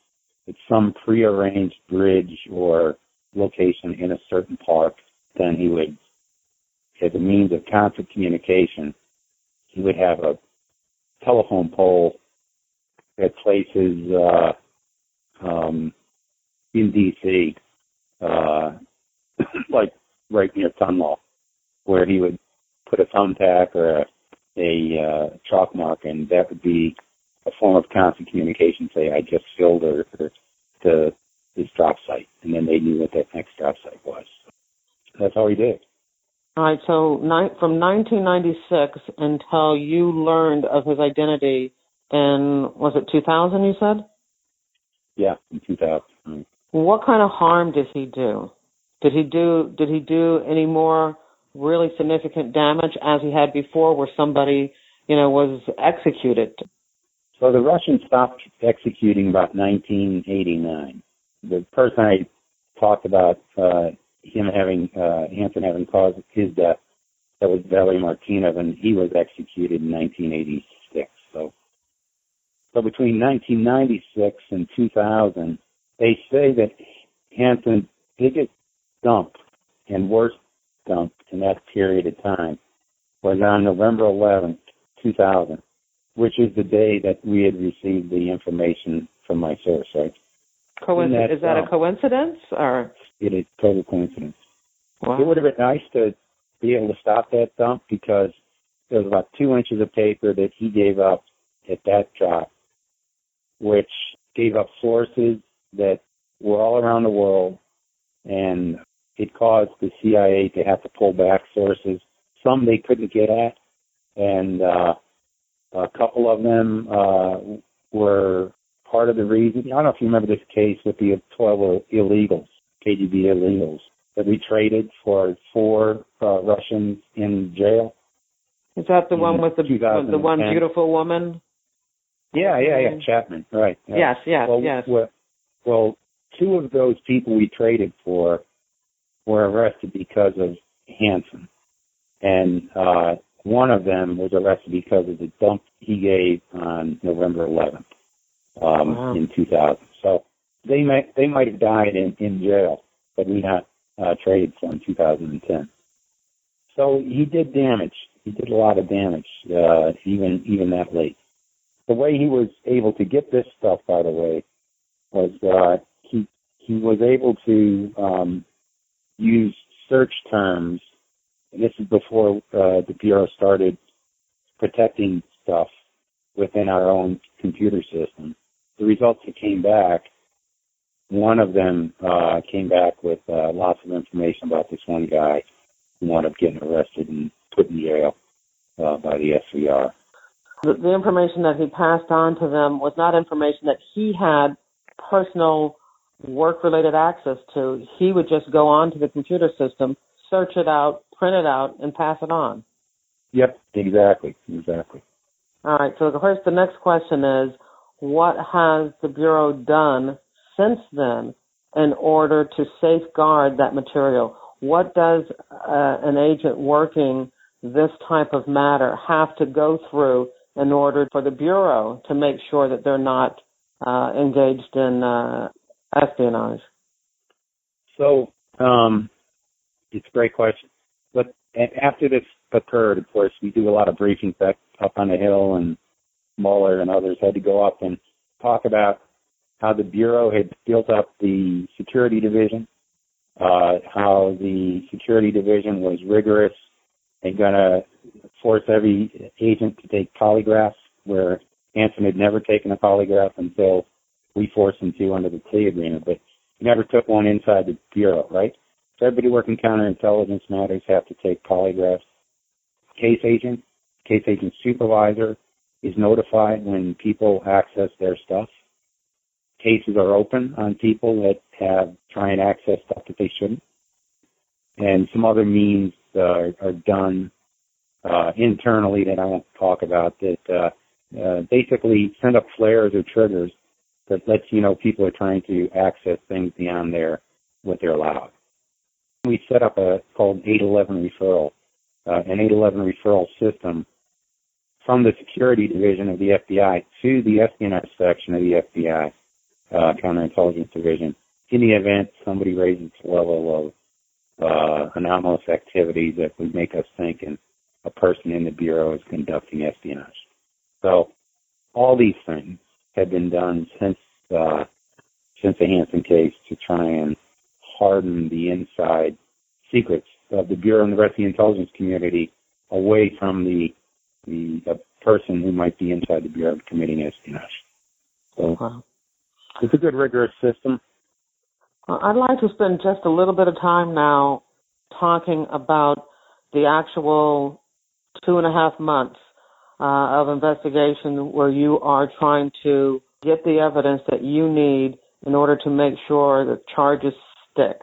at some prearranged bridge or location in a certain park. Then he would, as a means of constant communication, he would have a telephone pole at places in D.C., like right near Tunlaw, where he would put a thumbtack or a chalk mark, and that would be a form of constant communication. Say, I just filled this drop site, and then they knew what that next drop site was. That's how he did. All right, so from 1996 until you learned of his identity in, was it 2000 you said? Yeah, in 2000. What kind of harm did he do? Did he do any more really significant damage as he had before, where somebody, was executed? So the Russians stopped executing about 1989. The person I talked about, Hanssen having caused his death, that was Valery Martinov, and he was executed in 1986. So between 1996 and 2000, they say that Hanssen's biggest dump and worst dump in that period of time was on November 11th, 2000, which is the day that we had received the information from my source, right? Is that a coincidence, or? It is total coincidence. Wow. It would have been nice to be able to stop that dump because there was about 2 inches of paper that he gave up at that drop, which gave up sources that were all around the world, and it caused the CIA to have to pull back sources. Some they couldn't get at, and a couple of them were part of the reason. I don't know if you remember this case with the 12 illegals, KGB illegals, that we traded for 4 Russians in jail. Is that the one with the one beautiful woman? Yeah, Chapman, right. Yes. Well, 2 of those people we traded for were arrested because of Hanssen, and one of them was arrested because of the dump he gave on November 11th in 2000. So they might have died in jail, but we not traded for in 2010. So he did damage. He did a lot of damage, even that late. The way he was able to get this stuff, by the way, was he was able to use search terms. And this is before the Bureau started protecting stuff within our own computer system. The results that came back, one of them came back with lots of information about this one guy who wound up getting arrested and put in jail by the SVR. The information that he passed on to them was not information that he had personal work-related access to. He would just go on to the computer system, search it out, print it out, and pass it on. Yep, exactly. All right, so first the next question is, what has the Bureau done since then in order to safeguard that material? What does an agent working this type of matter have to go through in order for the Bureau to make sure that they're not engaged in espionage? So, it's a great question. But after this occurred, of course, we do a lot of briefings back up on the Hill, and Mueller and others had to go up and talk about how the Bureau had built up the security division, how the security division was rigorous and going to force every agent to take polygraphs, where Hanssen had never taken a polygraph until we forced him to under the plea agreement, but he never took one inside the Bureau, right? So everybody working counterintelligence matters have to take polygraphs. Case agent supervisor is notified when people access their stuff. Cases are open on people that try and access stuff that they shouldn't. And some other means are done internally that I won't talk about that basically send up flares or triggers that lets you know people are trying to access things beyond what they're allowed. We set up a called 811 referral, an 811 referral system from the security division of the FBI to the Espionage Section of the FBI, Counterintelligence Division, in the event somebody raises the level of anomalous activities that would make us think a person in the Bureau is conducting espionage. So all these things have been done since the Hanssen case to try and harden the inside secrets of the Bureau and the rest of the intelligence community away from the person who might be inside the Bureau committing espionage. So It's a good, rigorous system. I'd like to spend just a little bit of time now talking about the actual 2.5 months of investigation where you are trying to get the evidence that you need in order to make sure that charges stick.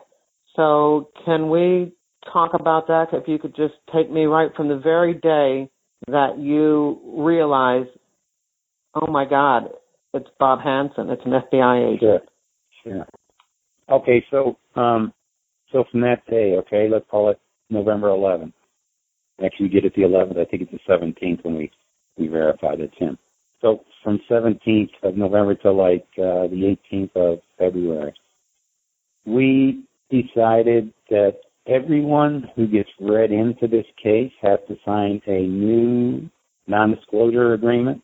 So can we talk about that? If you could just take me right from the very day that you realize, oh my God, it's Bob Hanssen, it's an FBI agent. Sure. Okay, so from that day, okay, let's call it November 11th. Actually, we get it the 11th. I think it's the 17th when we verify that it's him. So from 17th of November to like the 18th of February, we decided that everyone who gets read into this case has to sign a new non-disclosure agreement.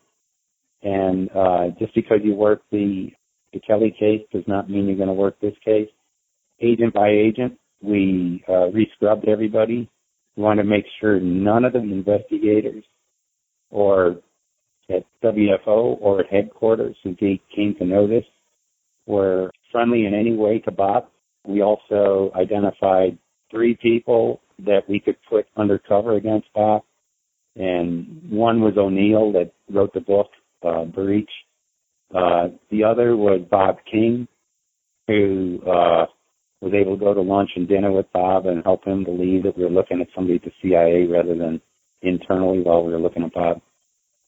And just because you work the Kelly case does not mean you're going to work this case. Agent by agent, we re-scrubbed everybody. We want to make sure none of the investigators or at WFO or at headquarters who came to know this were friendly in any way to Bob. We also identified 3 people that we could put undercover against Bob. And one was O'Neill that wrote the book, Breach. The other was Bob King, who was able to go to lunch and dinner with Bob and help him believe that we were looking at somebody at the CIA rather than internally while we were looking at Bob.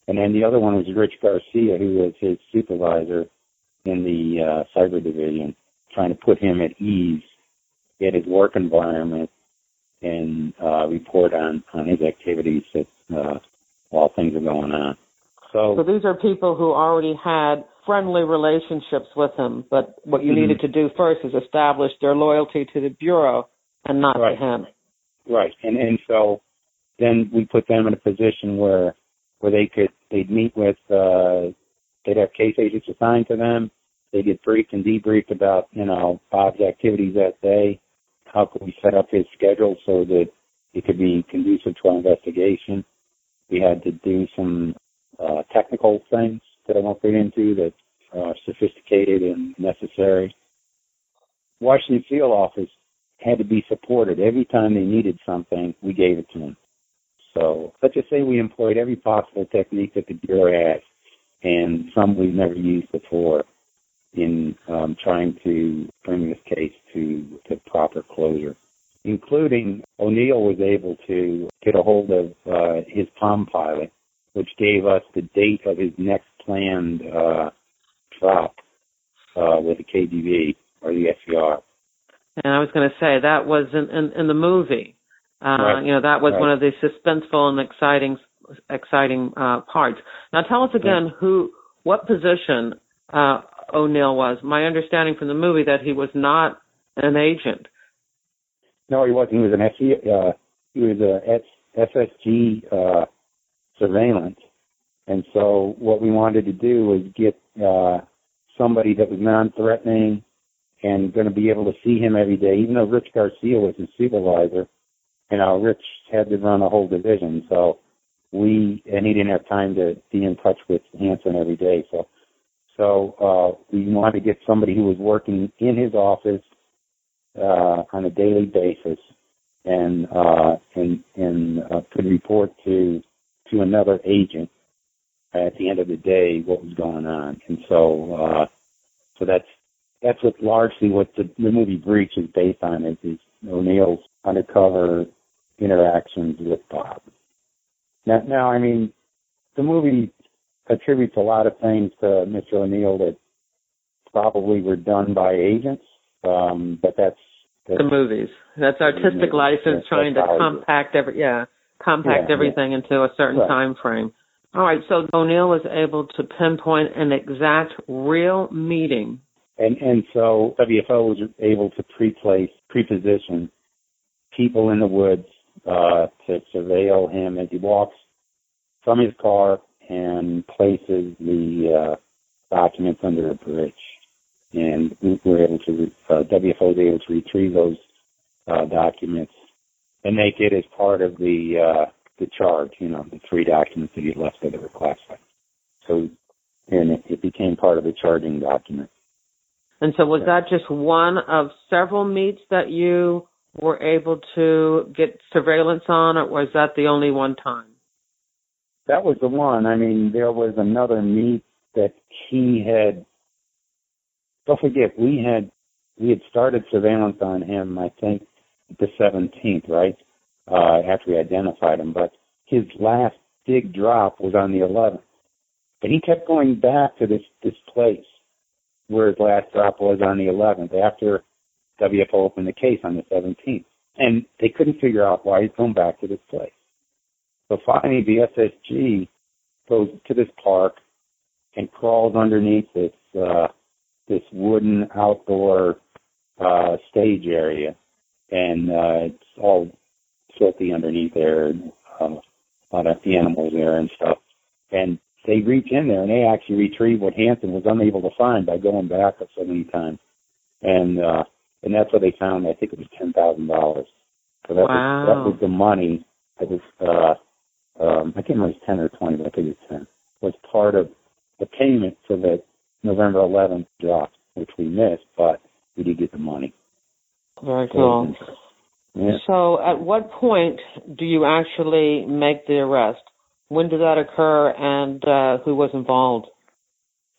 And then the other one was Rich Garcia, who was his supervisor in the cyber division, trying to put him at ease, get his work environment, and report on his activities while things are going on. So these are people who already had friendly relationships with him, but what you needed to do first is establish their loyalty to the Bureau and not to him. Right. And so then we put them in a position where they'd meet with, they'd have case agents assigned to them. They get briefed and debriefed about, Bob's activities that day. How could we set up his schedule so that it could be conducive to our investigation? We had to do some technical things that I won't get into that are sophisticated and necessary. Washington field office had to be supported. Every time they needed something, we gave it to them. So let's just say we employed every possible technique that the Bureau has, and some we've never used before in trying to bring this case to proper closure, including O'Neill was able to get a hold of his Palm Pilot, which gave us the date of his next planned drop with the KGB or the SCR. And I was going to say, that was in the movie. That was one of the suspenseful and exciting parts. Now tell us again what position O'Neill was. My understanding from the movie that he was not an agent. No, he wasn't. He was he was a SSG surveillance. And so what we wanted to do was get somebody that was non-threatening and going to be able to see him every day, even though Rich Garcia was his supervisor. Rich had to run a whole division, and he didn't have time to be in touch with Hanssen every day. So we wanted to get somebody who was working in his office on a daily basis and could report to another agent at the end of the day what was going on. And so that's what the movie Breach is based on, is O'Neill's undercover interactions with Bob. Now, the movie attributes a lot of things to Mr. O'Neill that probably were done by agents, but that's the movies. That's artistic license trying to compact everything into a certain time frame. All right, so O'Neill was able to pinpoint an exact real meeting. And so WFO was able to pre-position people in the woods to surveil him as he walks from his car and places the documents under a bridge. And we were able to, WFO was able to retrieve those documents and make it as part of the charge, the 3 documents that he left that were classified. So, and it became part of the charging document. And so was that just one of several meets that you were able to get surveillance on, or was that the only one time? That was the one. There was another meet that he had. Don't forget, we had started surveillance on him, I think, the 17th, right? After we identified him. But his last big drop was on the 11th. And he kept going back to this place where his last drop was on the 11th, after WFO opened the case on the 17th. And they couldn't figure out why he's going back to this place. So finally, the SSG goes to this park and crawls underneath this wooden outdoor stage area and it's all filthy underneath there, a lot of the animals there and stuff. And they reach in there, and they actually retrieve what Hanssen was unable to find by going back so many times. And that's what they found. I think it was $10,000. So that was the money that was, I can't remember if it was 10 or 20, but I think it was 10, was part of the payment for the November 11th drop, which we missed, but we did get the money. Very cool. Yeah. So at what point do you actually make the arrest? When did that occur, and who was involved?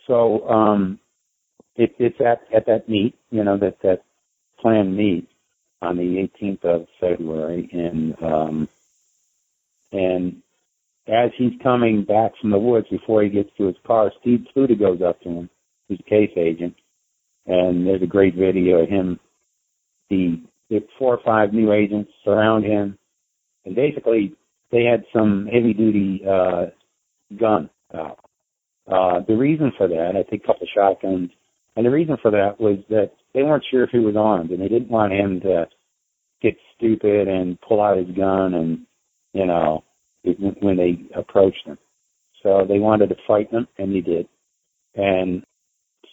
So it's at that meet, that planned meet on the 18th of February, and as he's coming back from the woods before he gets to his car, Steve Pluta goes up to him, who's a case agent, and there's a great video of him. The 4 or 5 new agents surround him, and basically they had some heavy-duty gun out. The reason for that, I think a couple of shotguns, and the reason for that was that they weren't sure if he was armed, and they didn't want him to get stupid and pull out his gun and, when they approached him. So they wanted to fight him, and he did. And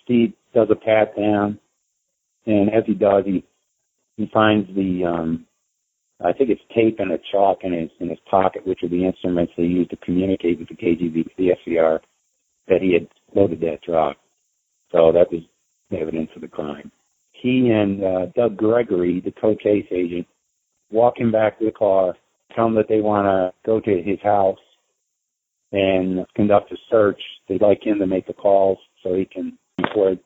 Steve does a pat down, and as he does, he finds the, I think it's tape and a chalk in his pocket, which are the instruments they used to communicate with the KGB, the FCR, that he had loaded that drug. So that was evidence of the crime. He and Doug Gregory, the co-case agent, walk him back to the car, tell him that they want to go to his house and conduct a search. They'd like him to make the calls so he can, before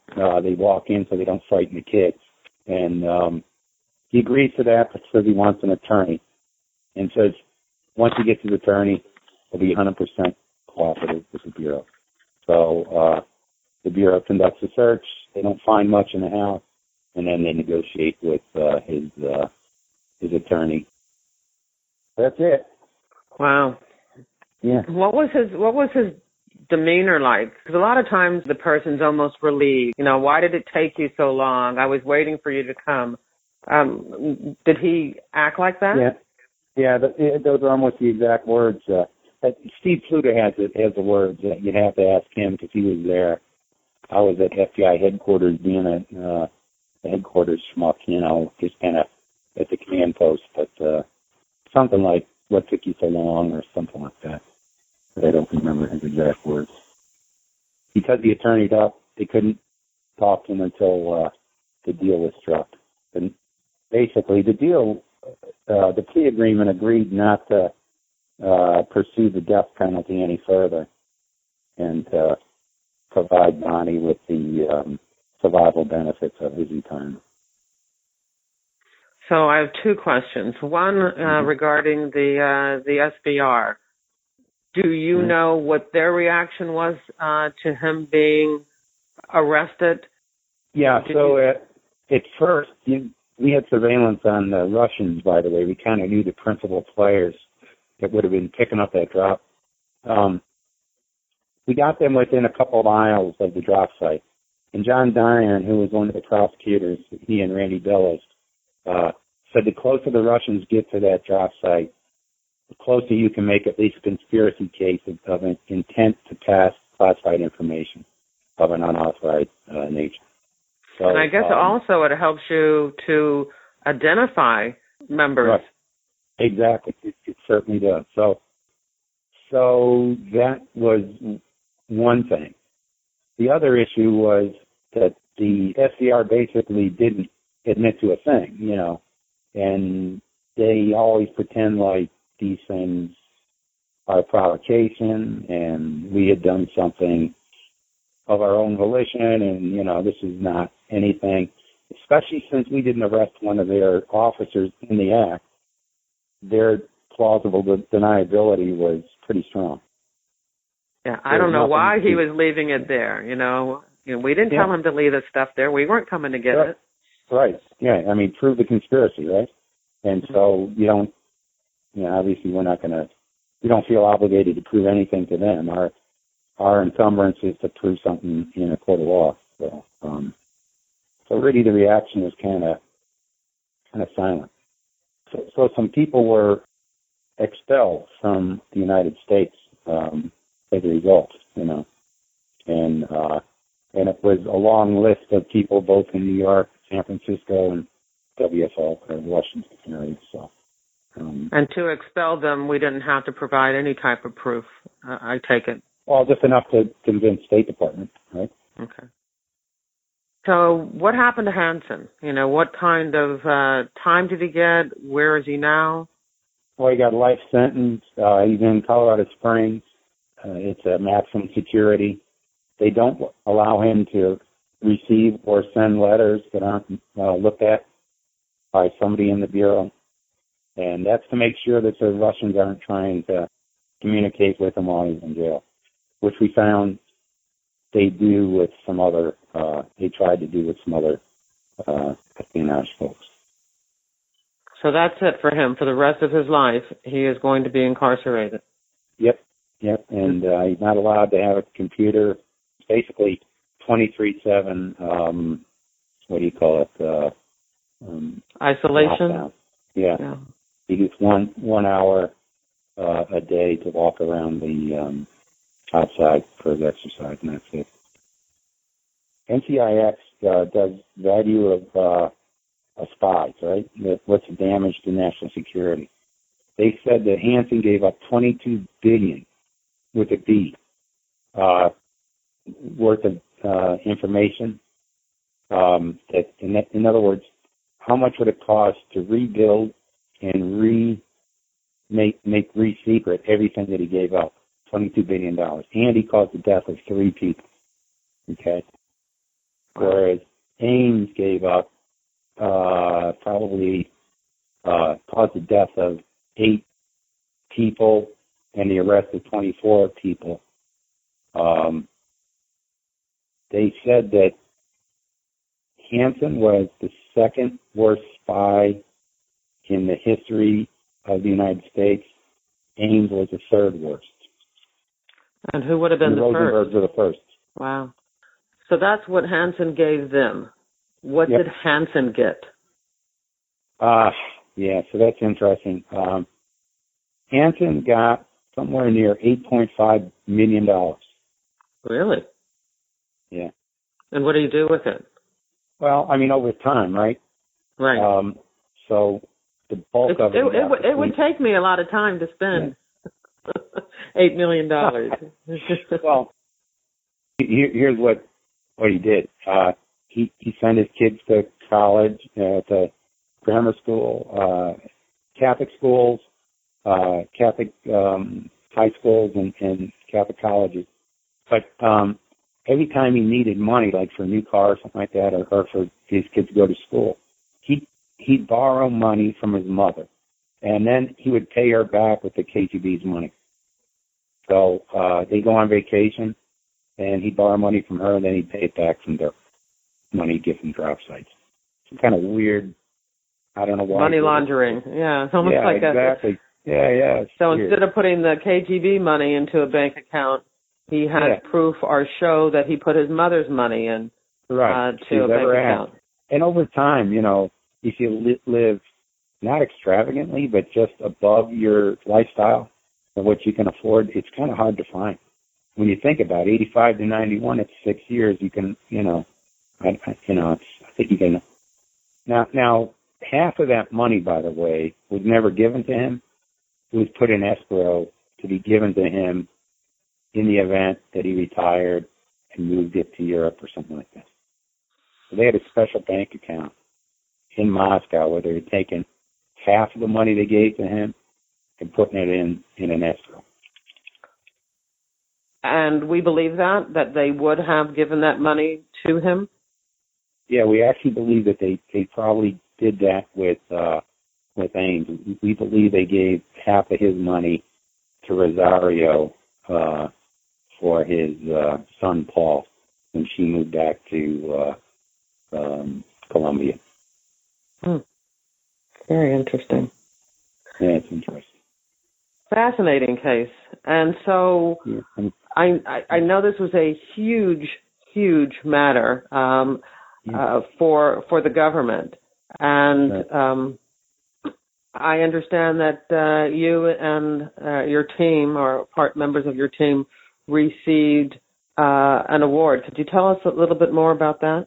they walk in, so they don't frighten the kids. And he agrees to that, but says he wants an attorney, and says once he gets his attorney, he'll be 100% cooperative with the Bureau. So the Bureau conducts a search. They don't find much in the house, and then they negotiate with his attorney. That's it. Wow. Yeah. What was his demeanor like? Because a lot of times the person's almost relieved. Why did it take you so long? I was waiting for you to come. Did he act like that? Yeah. Those are almost the exact words. Steve Pluta has the words. You'd have to ask him because he was there. I was at FBI headquarters, being a headquarters schmuck, just kind of at the command post, but something like, what took you so long, or something like that. But I don't remember his exact words. Because the attorney's up, they couldn't talk to him until the deal was struck. And basically, the deal, the plea agreement agreed not to pursue the death penalty any further and provide Bonnie with the survival benefits of his retirement. So I have 2 questions. One regarding the SBR. Do you know what their reaction was to him being arrested? Yeah, at first, we had surveillance on the Russians, by the way. We kind of knew the principal players that would have been picking up that drop. We got them within a couple of miles of the drop site. And John Dyer, who was one of the prosecutors, he and Randy Bellows, said the closer the Russians get to that drop site, the closer you can make at least a conspiracy case of an intent to pass classified information of an unauthorized nature. So, and I guess also it helps you to identify members. Right. Exactly. It certainly does. So that was one thing. The other issue was that the SCR basically didn't admit to a thing, and they always pretend like these things are a provocation and we had done something of our own volition and, this is not anything, especially since we didn't arrest one of their officers in the act. Their plausible deniability was pretty strong. Yeah, I don't know why he was leaving it there, we didn't tell him to leave the stuff there. We weren't coming to get it. Right. Yeah, prove the conspiracy, right? And so you don't, obviously we don't feel obligated to prove anything to them. Our encumbrance is to prove something in a court of law. So really the reaction was kind of silent. So some people were expelled from the United States as a result, and it was a long list of people both in New York, San Francisco, and WSO, or Washington area. So, and to expel them, we didn't have to provide any type of proof. I take it. Well, just enough to convince State Department, right? Okay. So what happened to Hanssen? What kind of time did he get? Where is he now? Well, he got a life sentence. He's in Colorado Springs. It's a maximum security. They don't allow him to receive or send letters that aren't looked at by somebody in the Bureau. And that's to make sure that the Russians aren't trying to communicate with him while he's in jail, which we found they do with some other, they tried to do with some other espionage folks. So that's it for him. For the rest of his life, he is going to be incarcerated. Yep. And he's not allowed to have a computer. Basically, 23/7. What do you call it? Isolation. Lockdown. Yeah. He gets one hour a day to walk around the outside for his exercise, and that's it. NCIX does value of spies, right? What's the damage to national security? They said that Hanssen gave up $22 billion with a B worth of information. In other words, how much would it cost to rebuild and make re-secret everything that he gave up? $22 billion. And he caused the death of 3 people. Okay? Whereas Ames gave up probably caused the death of 8 people and the arrest of 24 people. They said that Hanssen was the second worst spy in the history of the United States. Ames was the third worst. And who would have been the first? Rosenbergs were the first. Wow. So that's what Hanssen gave them. What did Hanssen get? Yeah, so that's interesting. Hanssen got somewhere near $8.5 million. Really? Yeah. And what do you do with it? Well, I mean, over time, right? Right. So the bulk of it... It would take me a lot of time to spend $8 million. Well, here's what he did. He sent his kids to college, to grammar school, Catholic schools, Catholic high schools, and Catholic colleges. But every time he needed money, like for a new car or something like that, or for his kids to go to school, he'd borrow money from his mother, and then he would pay her back with the KGB's money. So they'd go on vacation, and he'd borrow money from her, and then he'd pay it back from their money gift from drop sites. Some kind of weird, I don't know why. Money laundering, yeah. It's almost like exactly. Yeah. So instead of putting the KGB money into a bank account, he had proof or show that he put his mother's money in to a bank account. And over time, if you live not extravagantly, but just above your lifestyle and what you can afford, it's kind of hard to find. When you think about it, 85 to 91, it's 6 years. You can, I think you can. Now, half of that money, by the way, was never given to him. It was put in escrow to be given to him in the event that he retired and moved it to Europe or something like that. So they had a special bank account in Moscow where they were taking half of the money they gave to him and putting it in an escrow. And we believe that they would have given that money to him? Yeah, we actually believe that they probably did that with Ames. We believe they gave half of his money to Rosario for his son Paul when she moved back to Colombia. Very interesting. Yeah, it's interesting. Fascinating case. And so I know this was a huge matter for the government. And I understand that you and your team, or members of your team, received an award. Could you tell us a little bit more about that?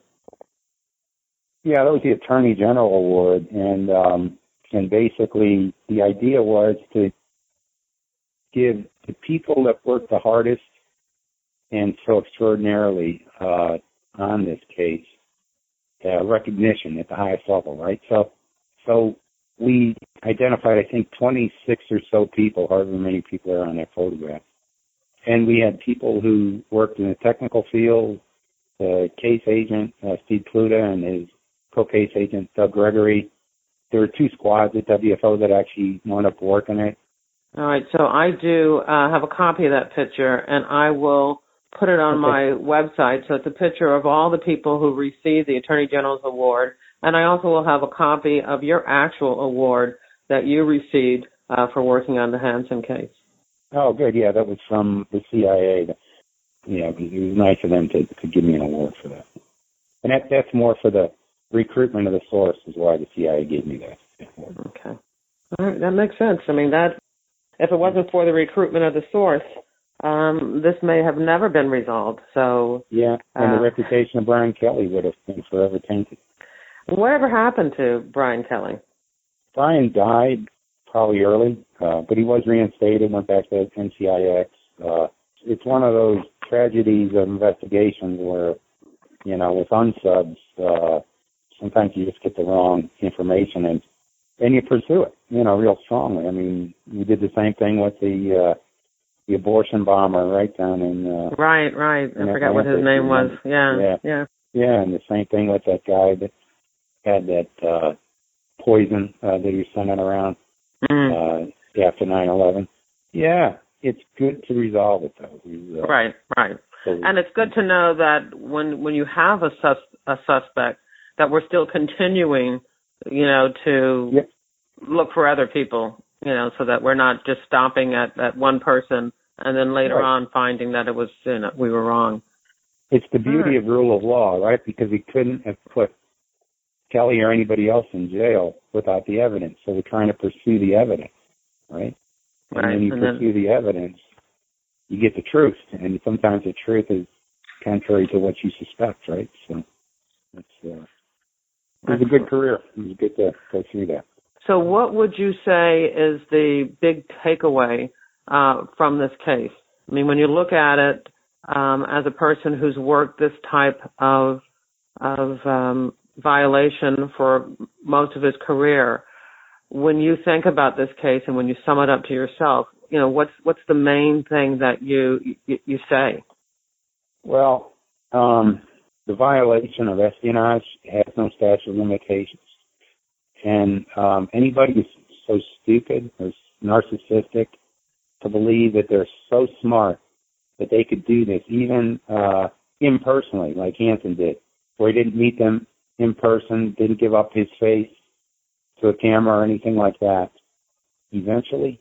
Yeah, that was the Attorney General Award, and basically the idea was to give the people that worked the hardest and so extraordinarily on this case recognition at the highest level, right? So we identified, I think, 26 or so people, however many people are on that photograph. And we had people who worked in the technical field, the case agent, Steve Pluta, and his co-case agent, Doug Gregory. There were 2 squads at WFO that actually wound up working it. All right, so I do have a copy of that picture, and I will put it on my website. So it's a picture of all the people who received the Attorney General's Award, and I also will have a copy of your actual award that you received for working on the Hanssen case. Oh, good. Yeah, that was from the CIA. Yeah, it was nice of them to give me an award for that. And that's more for the recruitment of the source is why the CIA gave me that award. Okay. All right, that makes sense. I mean, that if it wasn't for the recruitment of the source, this may have never been resolved. So yeah, and the reputation of Brian Kelly would have been forever tainted. Whatever happened to Brian Kelly? Brian died probably early, but he was reinstated, went back to NCIX. It's one of those tragedies of investigations where, with unsubs, sometimes you just get the wrong information and you pursue it, real strongly. I mean, we did the same thing with the abortion bomber right down in right. I forgot what his name was. Yeah, and the same thing with that guy that had that poison that he was sending around after 9/11. Yeah, it's good to resolve it though. Right. And it's good to know that when you have a suspect, that we're still continuing, to look for other people, so that we're not just stopping at one person and then later on finding that it was, we were wrong. It's the beauty of rule of law, right? Because we couldn't have put Kelly or anybody else in jail without the evidence. So we're trying to pursue the evidence, right? And when you pursue the evidence, you get the truth. And sometimes the truth is contrary to what you suspect, right? So it was a good career. It was good to go through that. So what would you say is the big takeaway from this case? I mean, when you look at it as a person who's worked this type of violation for most of his career, when you think about this case and when you sum it up to yourself, what's the main thing that you say? Well, the violation of espionage has no statute of limitations. And anybody who's so stupid or narcissistic to believe that they're so smart that they could do this, even impersonally, like Hanssen did, where he didn't meet them in person, didn't give up his face to a camera or anything like that. Eventually,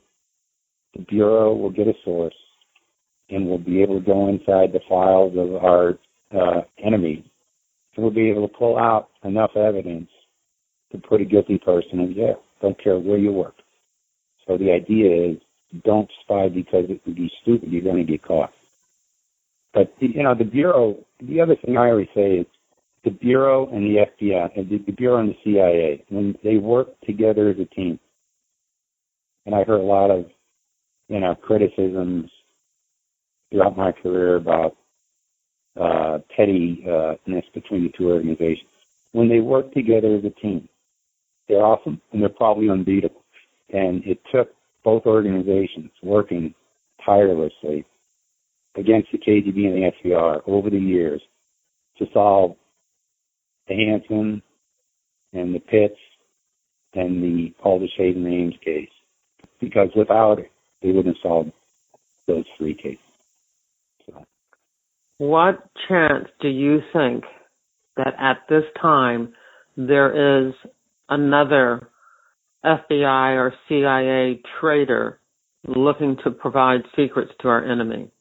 the Bureau will get a source and will be able to go inside the files of our enemies, and we'll be able to pull out enough evidence to put a guilty person in jail. Don't care where you work. So the idea is don't spy because it would be stupid. You're going to get caught. But, the Bureau, the other thing I always say is the Bureau and the FBI, and the Bureau and the CIA, when they work together as a team, and I heard a lot of, criticisms throughout my career about pettiness between the two organizations. When they work together as a team, they're awesome and they're probably unbeatable. And it took both organizations working tirelessly against the KGB and the SVR over the years to solve the Hanssen and the Pitts and the Aldrich Ames case. Because without it, they wouldn't have solved those 3 cases. So. What chance do you think that at this time there is another FBI or CIA traitor looking to provide secrets to our enemy?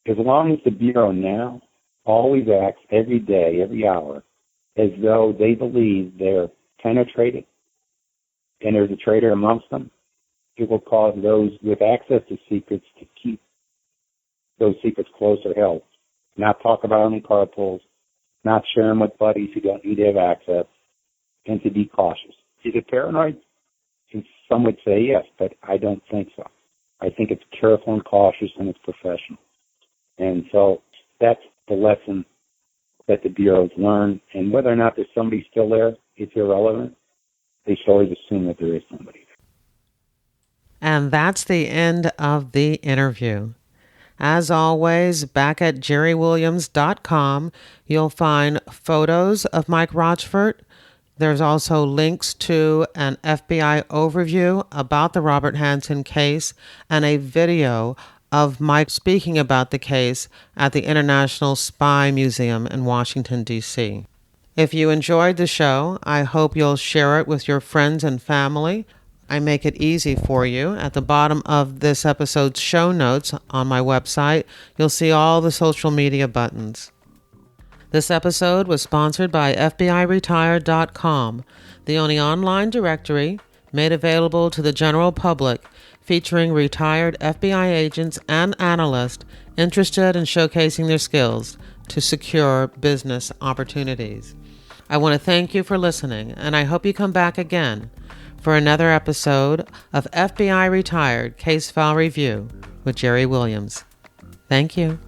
As long as the Bureau now always acts every day, every hour, as though they believe they're penetrated and there's a traitor amongst them, it will cause those with access to secrets to keep those secrets closer held, not talk about them in carpools, not share them with buddies who don't need to have access, and to be cautious. Is it paranoid? Some would say yes, but I don't think so. I think it's careful and cautious, and it's professional. And so that's the lesson that the bureaus learn. And whether or not there's somebody still there, it's irrelevant. They should always assume that there is somebody there. And that's the end of the interview. As always, back at jerrywilliams.com, you'll find photos of Mike Rochford. There's also links to an FBI overview about the Robert Hanssen case and a video of Mike speaking about the case at the International Spy Museum in Washington, D.C. If you enjoyed the show, I hope you'll share it with your friends and family. I make it easy for you. At the bottom of this episode's show notes on my website, you'll see all the social media buttons. This episode was sponsored by FBIRetired.com, the only online directory made available to the general public featuring retired FBI agents and analysts interested in showcasing their skills to secure business opportunities. I want to thank you for listening, and I hope you come back again for another episode of FBI Retired Case File Review with Jerry Williams. Thank you.